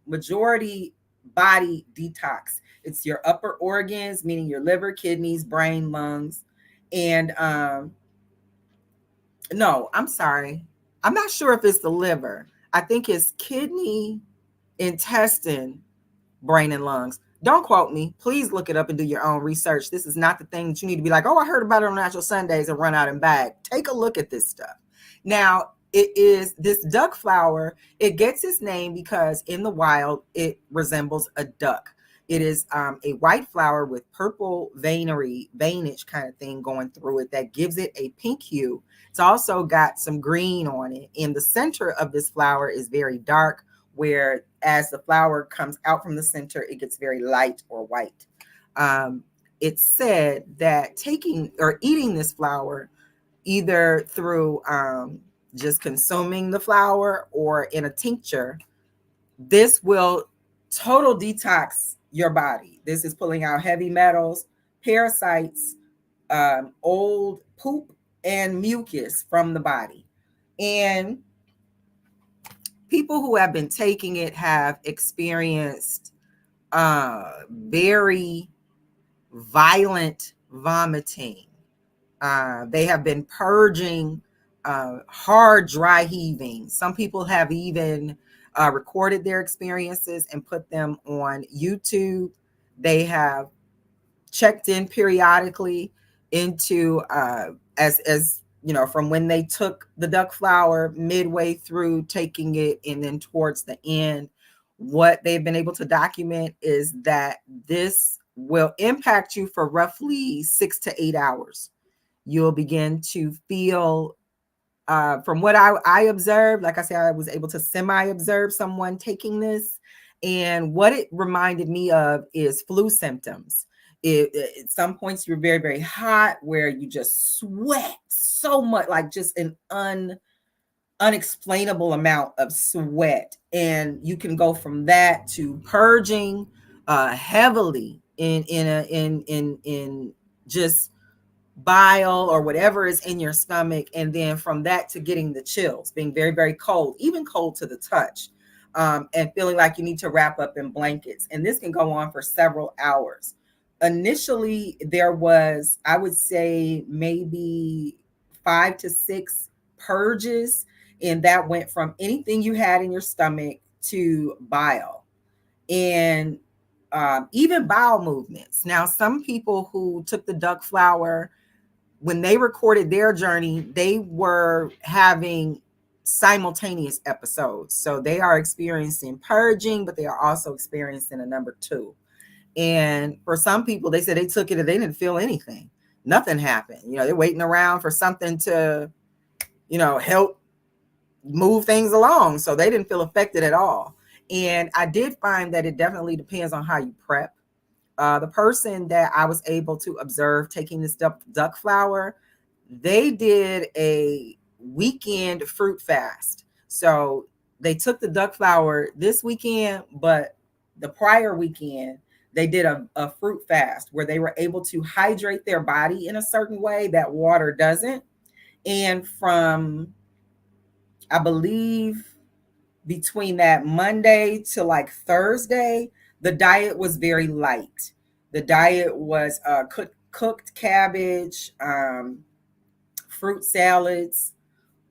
majority body detox. It's your upper organs, meaning your liver, kidneys, brain, lungs, and no, I'm sorry. I'm not sure if it's the liver. I think it's kidney, intestine, brain, and lungs. Don't quote me. Please look it up and do your own research. This is not the thing that you need to be like, oh, I heard about it on Natural Sundays and run out and bag. Take a look at this stuff. Now, it is this duck flour. It gets its name because in the wild, it resembles a duck. It is a white flour with purple veinage kind of thing going through it that gives it a pink hue. It's also got some green on it. In the center of this flour is very dark, where as the flour comes out from the center, it gets very light or white. It's said that taking or eating this flour, either through just consuming the flour or in a tincture, this will total detox your body. This is pulling out heavy metals, parasites, old poop, and mucus from the body. And people who have been taking it have experienced very violent vomiting. They have been purging, hard dry heaving. Some people have even recorded their experiences and put them on YouTube. They have checked in periodically into as you know, from when they took the duck flour, midway through taking it, and then towards the end. What they've been able to document is that this will impact you for roughly 6 to 8 hours. You'll begin to feel, from what I observed, like I said, I was able to semi-observe someone taking this. And what it reminded me of is flu symptoms. At some points, you're very, very hot, where you just sweat so much, like just an unexplainable amount of sweat. And you can go from that to purging heavily in just bile or whatever is in your stomach, and then from that to getting the chills, being very, very cold, even cold to the touch, and feeling like you need to wrap up in blankets. And this can go on for several hours. Initially, there was, I would say, maybe 5 to 6 purges, and that went from anything you had in your stomach to bile, and even bowel movements. Now, some people who took the duck flour, when they recorded their journey, they were having simultaneous episodes. So they are experiencing purging, but they are also experiencing a number 2. And for some people, they said they took it and they didn't feel anything. Nothing happened. You know, they're waiting around for something to, you know, help move things along. So they didn't feel affected at all. And I did find that it definitely depends on how you prep. The person that I was able to observe taking this duck flour, they did a weekend fruit fast. So they took the duck flour this weekend, but the prior weekend, they did a fruit fast where they were able to hydrate their body in a certain way that water doesn't. And from, I believe, between that Monday to like Thursday, the diet was very light. The diet was cooked cabbage, fruit salads,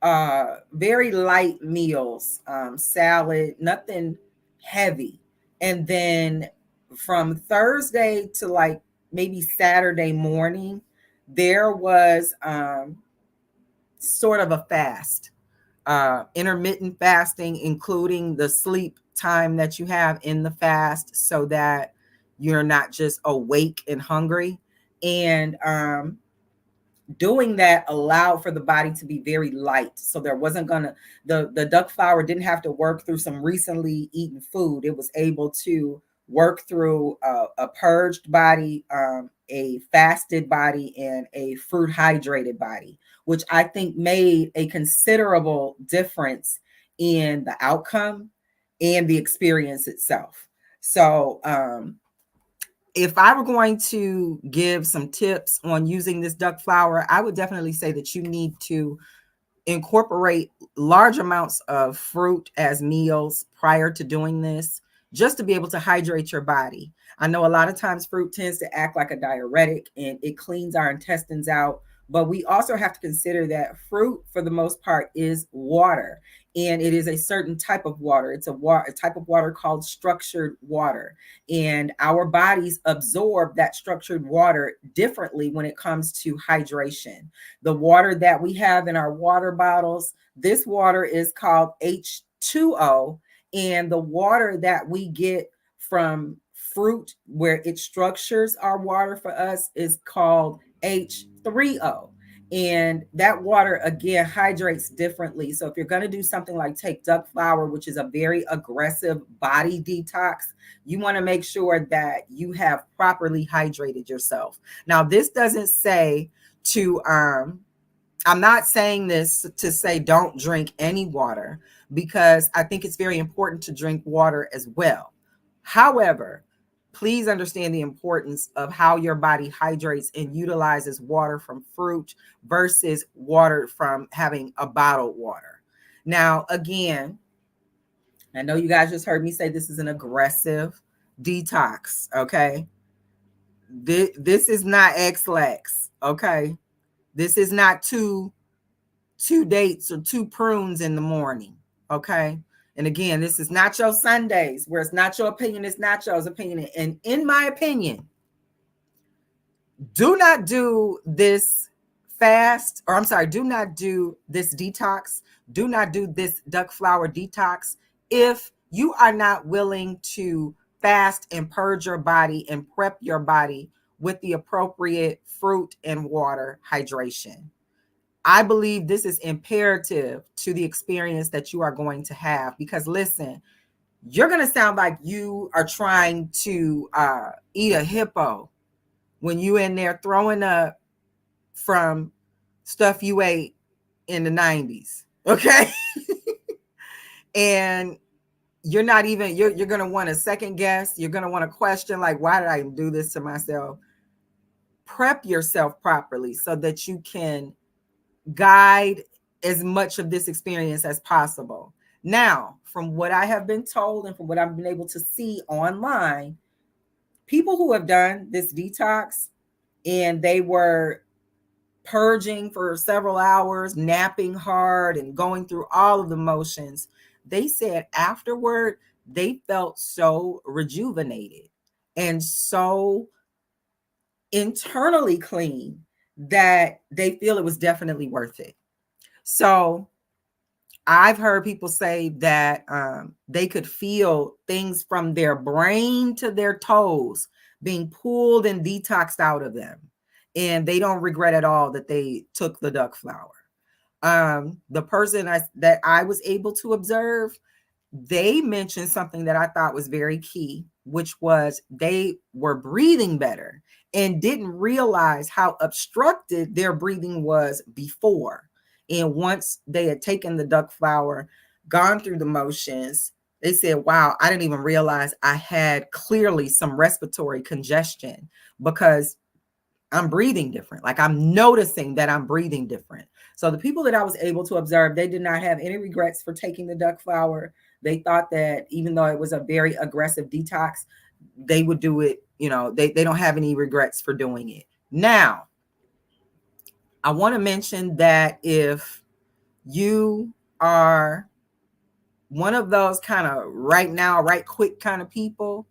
very light meals, salad, nothing heavy. And then from Thursday to like maybe Saturday morning, there was sort of a fast, intermittent fasting, including the sleep time that you have in the fast so that you're not just awake and hungry. And doing that allowed for the body to be very light. So there wasn't gonna, the duck flour didn't have to work through some recently eaten food. It was able to work through a purged body, a fasted body, and a fruit hydrated body, which I think made a considerable difference in the outcome and the experience itself. So if I were going to give some tips on using this duck flour, I would definitely say that you need to incorporate large amounts of fruit as meals prior to doing this, just to be able to hydrate your body. I know a lot of times fruit tends to act like a diuretic and it cleans our intestines out, but we also have to consider that fruit, for the most part, is water. And it is a certain type of water. It's a type of water called structured water. And our bodies absorb that structured water differently when it comes to hydration. The water that we have in our water bottles, this water is called H2O. And the water that we get from fruit, where it structures our water for us, is called H3O. And that water, again, hydrates differently. So if you're going to do something like take duck flour, which is a very aggressive body detox, you want to make sure that you have properly hydrated yourself. Now, this doesn't say to, I'm not saying this to say don't drink any water, because I think it's very important to drink water as well. However, please understand the importance of how your body hydrates and utilizes water from fruit versus water from having a bottled water. Now, again, I know you guys just heard me say this is an aggressive detox, okay? This is not X-Lax, okay? This is not two dates or 2 prunes in the morning, okay? And again, this is Nacho Sundays, where it's not your opinion, it's Nacho's opinion. And in my opinion, do not do this fast, or I'm sorry, do not do this detox. Do not do this duck flour detox if you are not willing to fast and purge your body and prep your body with the appropriate fruit and water hydration. I believe this is imperative to the experience that you are going to have, because listen, you're going to sound like you are trying to eat a hippo when you in there throwing up from stuff you ate in the 90s. Okay. And you're not even, you're going to want to second guess. You're going to want to question, like, why did I do this to myself? Prep yourself properly so that you can guide as much of this experience as possible. Now, from what I have been told and from what I've been able to see online, people who have done this detox and they were purging for several hours, napping hard and going through all of the motions, they said afterward they felt so rejuvenated and so internally clean that they feel it was definitely worth it. So I've heard people say that they could feel things from their brain to their toes being pulled and detoxed out of them. And they don't regret at all that they took the duck flour. The person that I was able to observe, they mentioned something that I thought was very key, which was they were breathing better and didn't realize how obstructed their breathing was before. And once they had taken the duck flour, gone through the motions, they said, wow, I didn't even realize I had clearly some respiratory congestion because I'm breathing different. Like, I'm noticing that I'm breathing different. So the people that I was able to observe, they did not have any regrets for taking the duck flour. They thought that even though it was a very aggressive detox, they would do it. You know, they don't have any regrets for doing it. Now, I want to mention that if you are one of those kind of right now, right quick kind of people,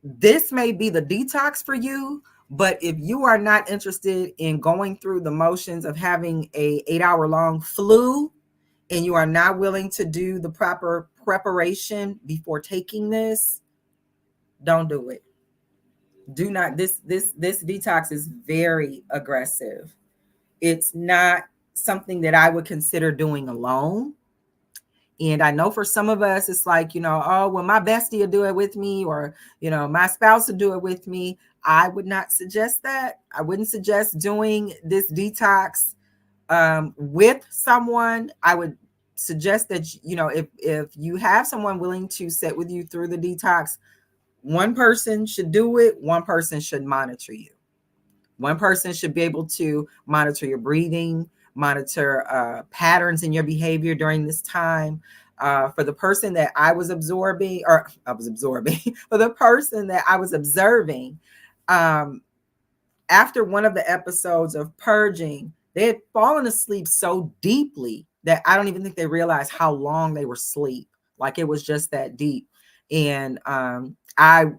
this may be the detox for you. But if you are not interested in going through the motions of having a 8-hour long flu, and you are not willing to do the proper preparation before taking this, don't do it. Do not. This detox is very aggressive. It's not something that I would consider doing alone. And I know for some of us, it's like, oh, well, my bestie will do it with me, or, my spouse will do it with me. I would not suggest that. I wouldn't suggest doing this detox with someone. I would suggest that, if you have someone willing to sit with you through the detox, one person should do it. One person should monitor you. One person should be able to monitor your breathing, monitor patterns in your behavior during this time. For the person that I was absorbing, for the person that I was observing, after one of the episodes of purging, they had fallen asleep so deeply that I don't even think they realized how long they were asleep. Like, it was just that deep. And I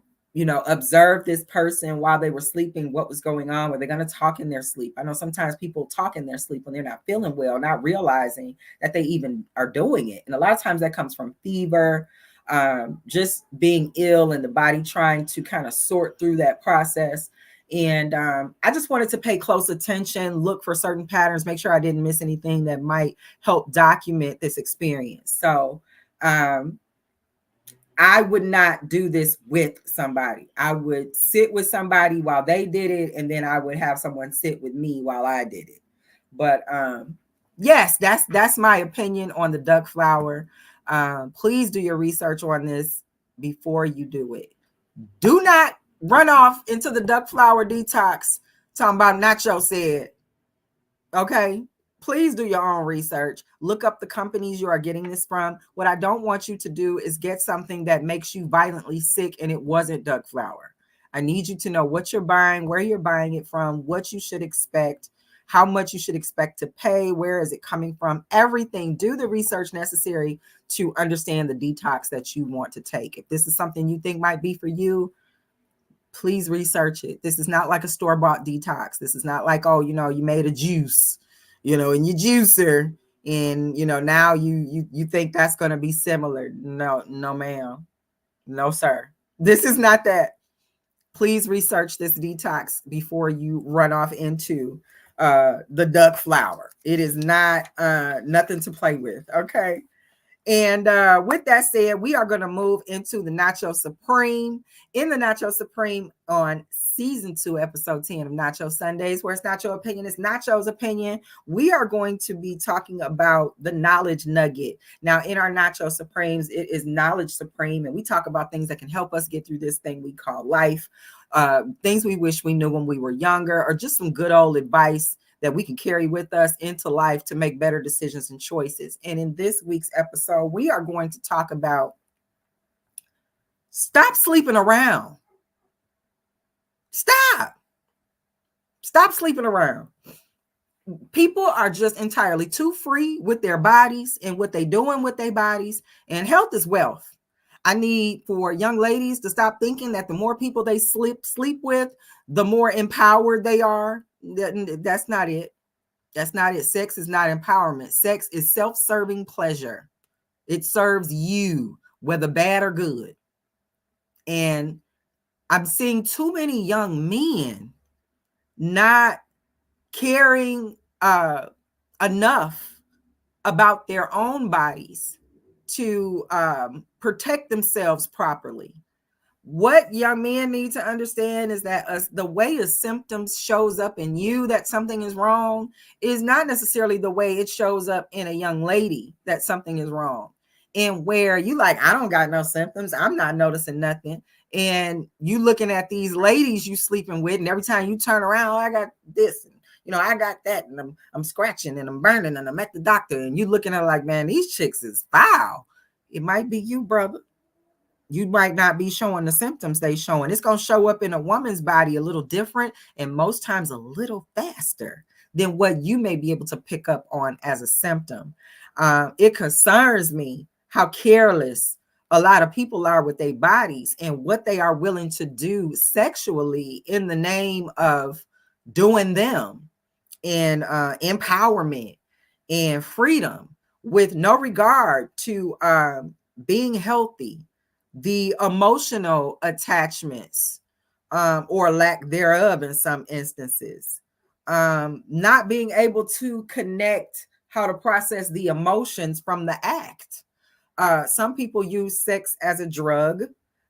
observed this person while they were sleeping, what was going on. Were they going to talk in their sleep? I know sometimes people talk in their sleep when they're not feeling well, not realizing that they even are doing it. And a lot of times that comes from fever, just being ill, and the body trying to kind of sort through that process. And I just wanted to pay close attention, look for certain patterns, make sure I didn't miss anything that might help document this experience. So I would not do this with somebody. I would sit with somebody while they did it, and then I would have someone sit with me while I did it. But yes, that's my opinion on the duck flower. Please do your research on this before you do it. Do not run off into the duck flower detox talking about Nacho said. Okay? Please do your own research. Look up the companies you are getting this from. What I don't want you to do is get something that makes you violently sick and it wasn't duck flower. I need you to know what you're buying, where you're buying it from, what you should expect, how much you should expect to pay, where is it coming from, everything. Do the research necessary to understand the detox that you want to take. If this is something you think might be for you, please research it. This is not like a store-bought detox. This is not like, oh, you made a juice, in your juicer, and now you think that's going to be similar. No, ma'am. No, sir. This is not that. Please research this detox before you run off into the duck flower. It is not nothing to play with. Okay. And with that said, we are going to move into the Nacho Supreme. In the Nacho Supreme on season 2, episode 10 of Nacho Sundays, where it's Nacho opinion, it's Nacho's opinion. We are going to be talking about the knowledge nugget. Now, in our Nacho Supremes, it is knowledge supreme, and we talk about things that can help us get through this thing we call life, things we wish we knew when we were younger, or just some good old advice that we can carry with us into life to make better decisions and choices. And in this week's episode, we are going to talk about stop sleeping around. Stop sleeping around. People are just entirely too free with their bodies and what they're doing with their bodies, and health is wealth. I need for young ladies to stop thinking that the more people they sleep with, the more empowered they are. That's not it. That's not it. Sex is not empowerment. Sex is self-serving pleasure. It serves you, whether bad or good. And I'm seeing too many young men not caring enough about their own bodies to protect themselves properly. What young men need to understand is that the way a symptom shows up in you that something is wrong is not necessarily the way it shows up in a young lady that something is wrong. And where you like, I don't got no symptoms, I'm not noticing nothing. And you looking at these ladies you sleeping with, and every time you turn around, oh, I got this, and I got that, and I'm scratching and I'm burning and I'm at the doctor, and you looking at her like, man, these chicks is foul. It might be you, brother. You might not be showing the symptoms they showing. It's going to show up in a woman's body a little different, and most times a little faster than what you may be able to pick up on as a symptom. It concerns me how careless a lot of people are with their bodies and what they are willing to do sexually in the name of doing them, and empowerment and freedom, with no regard to being healthy, the emotional attachments, or lack thereof in some instances, not being able to connect how to process the emotions from the act. Some people use sex as a drug.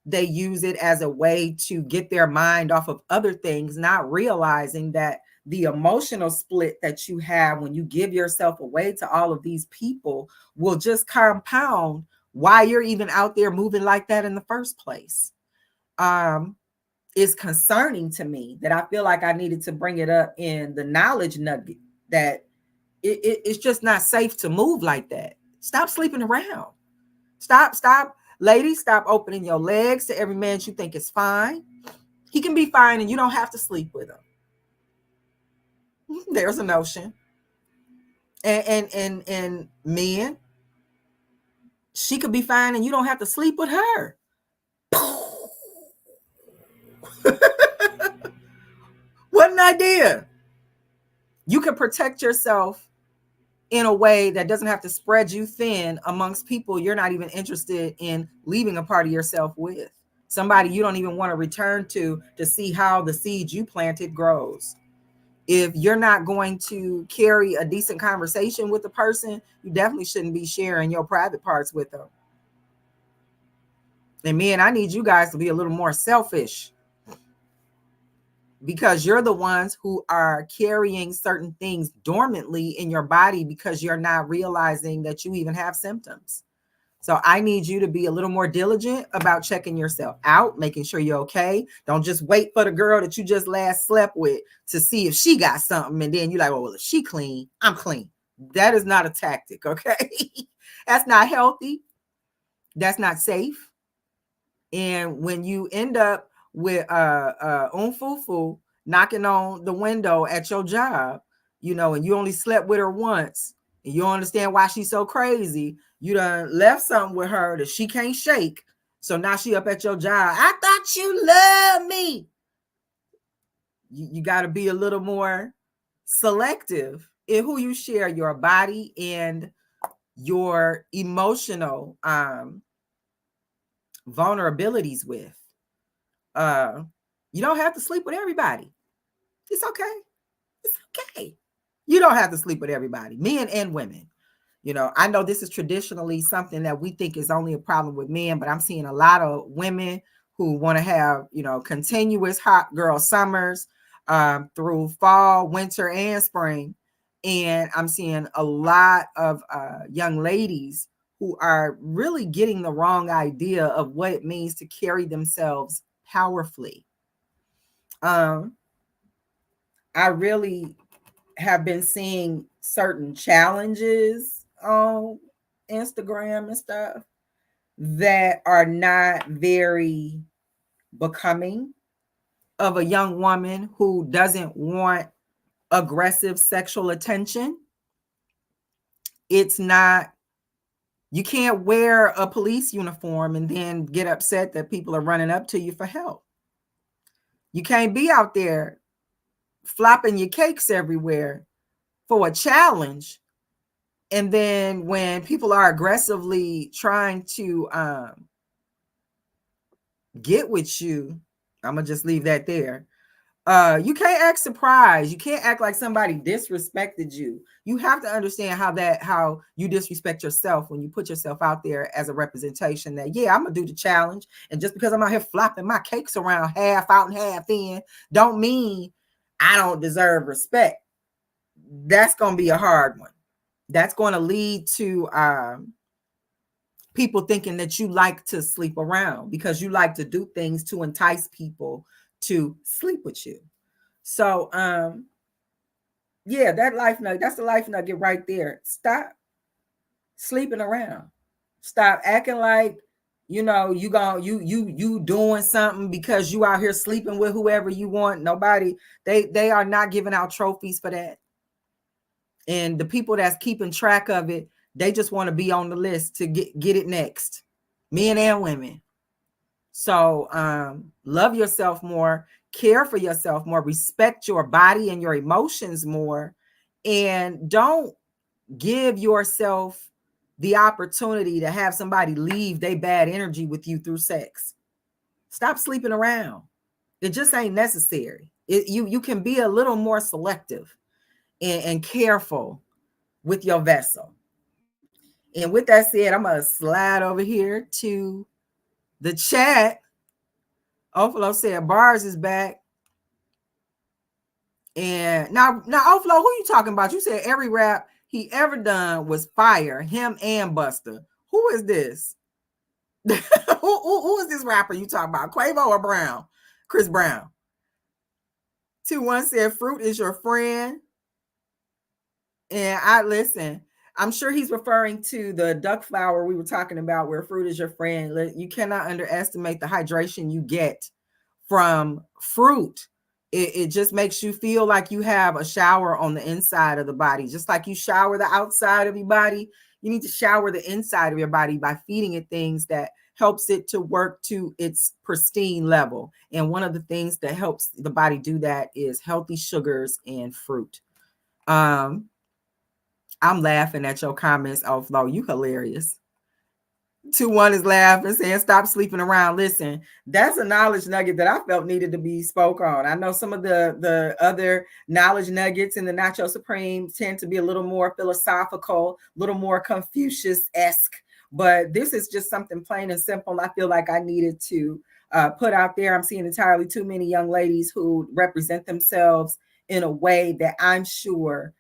They use it as a way to get their mind off of other things, not realizing that the emotional split that you have when you give yourself away to all of these people will just compound why you're even out there moving like that in the first place. It's concerning to me that I feel like I needed to bring it up in the knowledge nugget that it's just not safe to move like that. Stop sleeping around. Stop, ladies, stop opening your legs to every man you think is fine. He can be fine and you don't have to sleep with him. There's a notion. And men, she could be fine and you don't have to sleep with her. What an idea. You can protect yourself in a way that doesn't have to spread you thin amongst people you're not even interested in leaving a part of yourself with. Somebody you don't even want to return to see how the seed you planted grows. If you're not going to carry a decent conversation with the person, you definitely shouldn't be sharing your private parts with them. And man, I need you guys to be a little more selfish, because you're the ones who are carrying certain things dormantly in your body because you're not realizing that you even have symptoms. So I need you to be a little more diligent about checking yourself out, making sure you're okay. Don't just wait for the girl that you just last slept with to see if she got something. And then you're like, oh, well, if she clean, I'm clean. That is not a tactic, okay? That's not healthy. That's not safe. And when you end up with Umfufu knocking on the window at your job, and you only slept with her once, and you don't understand why she's so crazy, you done left something with her that she can't shake. So now she up at your job. I thought you loved me. You got to be a little more selective in who you share your body and your emotional vulnerabilities with. You don't have to sleep with everybody. It's okay. It's okay. You don't have to sleep with everybody, men and women. I know this is traditionally something that we think is only a problem with men, but I'm seeing a lot of women who want to have, continuous hot girl summers through fall, winter, and spring. And I'm seeing a lot of young ladies who are really getting the wrong idea of what it means to carry themselves powerfully. I really have been seeing certain challenges on Instagram and stuff that are not very becoming of a young woman who doesn't want aggressive sexual attention. It's not, you can't wear a police uniform and then get upset that people are running up to you for help. You can't be out there flopping your cakes everywhere for a challenge. And then when people are aggressively trying to get with you, I'm going to just leave that there. You can't act surprised. You can't act like somebody disrespected you. You have to understand how you disrespect yourself when you put yourself out there as a representation that, yeah, I'm going to do the challenge. And just because I'm out here flopping my cakes around half out and half in, don't mean I don't deserve respect. That's going to be a hard one. That's going to lead to people thinking that you like to sleep around because you like to do things to entice people to sleep with you. So, yeah, that's the life nugget right there. Stop sleeping around. Stop acting like, you doing something because you out here sleeping with whoever you want. Nobody, they are not giving out trophies for that. And the people that's keeping track of it, they just want to be on the list to get it next, men and women. So love yourself more, care for yourself more, respect your body and your emotions more, and don't give yourself the opportunity to have somebody leave their bad energy with you through sex. Stop sleeping around. It just ain't necessary. You can be a little more selective and careful with your vessel. And with that said, I'm going to slide over here to the chat. Oflo said Bars is back. And now Oflo, who you talking about? You said every rap he ever done was fire, him and Busta. Who is this? who is this rapper you talking about? Quavo or Brown? Chris Brown. 2-1 said fruit is your friend. And I listen, I'm sure he's referring to the duck flower we were talking about, where fruit is your friend. You cannot underestimate the hydration you get from fruit. It just makes you feel like you have a shower on the inside of the body. Just like you shower the outside of your body, you need to shower the inside of your body by feeding it things that helps it to work to its pristine level. And one of the things that helps the body do that is healthy sugars and fruit. I'm laughing at your comments, Oflo. You hilarious. 2-1 is laughing, saying stop sleeping around. Listen, that's a knowledge nugget that I felt needed to be spoke on. I know some of the other knowledge nuggets in the Nacho Supreme tend to be a little more philosophical, a little more Confucius-esque, but this is just something plain and simple I feel like I needed to put out there. I'm seeing entirely too many young ladies who represent themselves in a way that I'm sure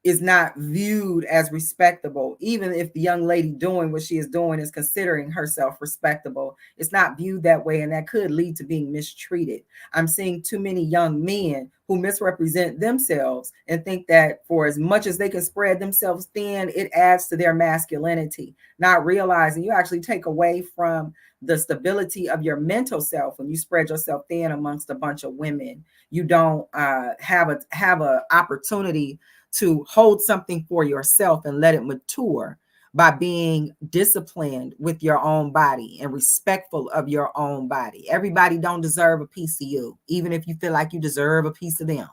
is not viewed as respectable. Even if the young lady doing what she is doing is considering herself respectable, it's not viewed that way, and that could lead to being mistreated. I'm seeing too many young men who misrepresent themselves and think that for as much as they can spread themselves thin, it adds to their masculinity, not realizing you actually take away from the stability of your mental self when you spread yourself thin amongst a bunch of women. You don't have a opportunity to hold something for yourself and let it mature by being disciplined with your own body and respectful of your own body. Everybody don't deserve a piece of you, even if you feel like you deserve a piece of them.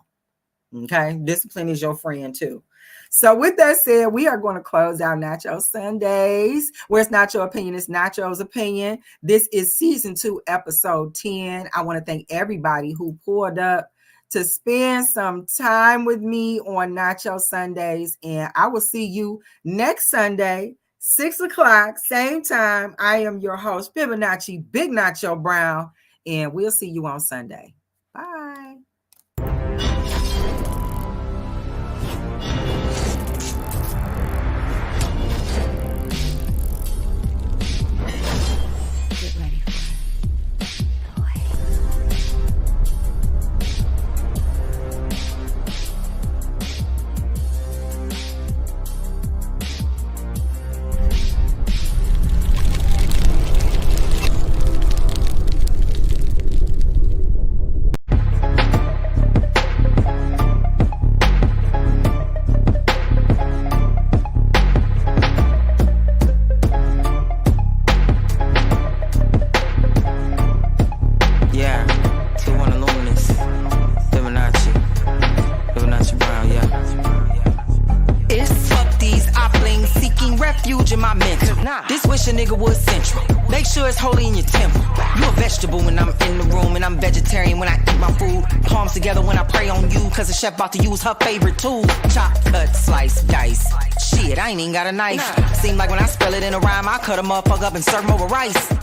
Okay, discipline is your friend too. So with that said, we are going to close out Nacho Sundays, where it's not your opinion, it's Nacho's opinion. This is season 2, episode 10. I want to thank everybody who pulled up to spend some time with me on Nacho Sundays. And I will see you next Sunday, 6 o'clock, same time. I am your host, Fibonacci, Big Nacho Brown, and we'll see you on Sunday. Bye. Get ready for it. This wish a nigga was central. Make sure it's holy in your temple. You a vegetable when I'm in the room, and I'm vegetarian when I eat my food. Palms together when I pray on you, cause the chef about to use her favorite tool. Chop, cut, slice, dice. Shit, I ain't even got a knife. Seem like when I spell it in a rhyme, I cut a motherfucker up and serve him over rice.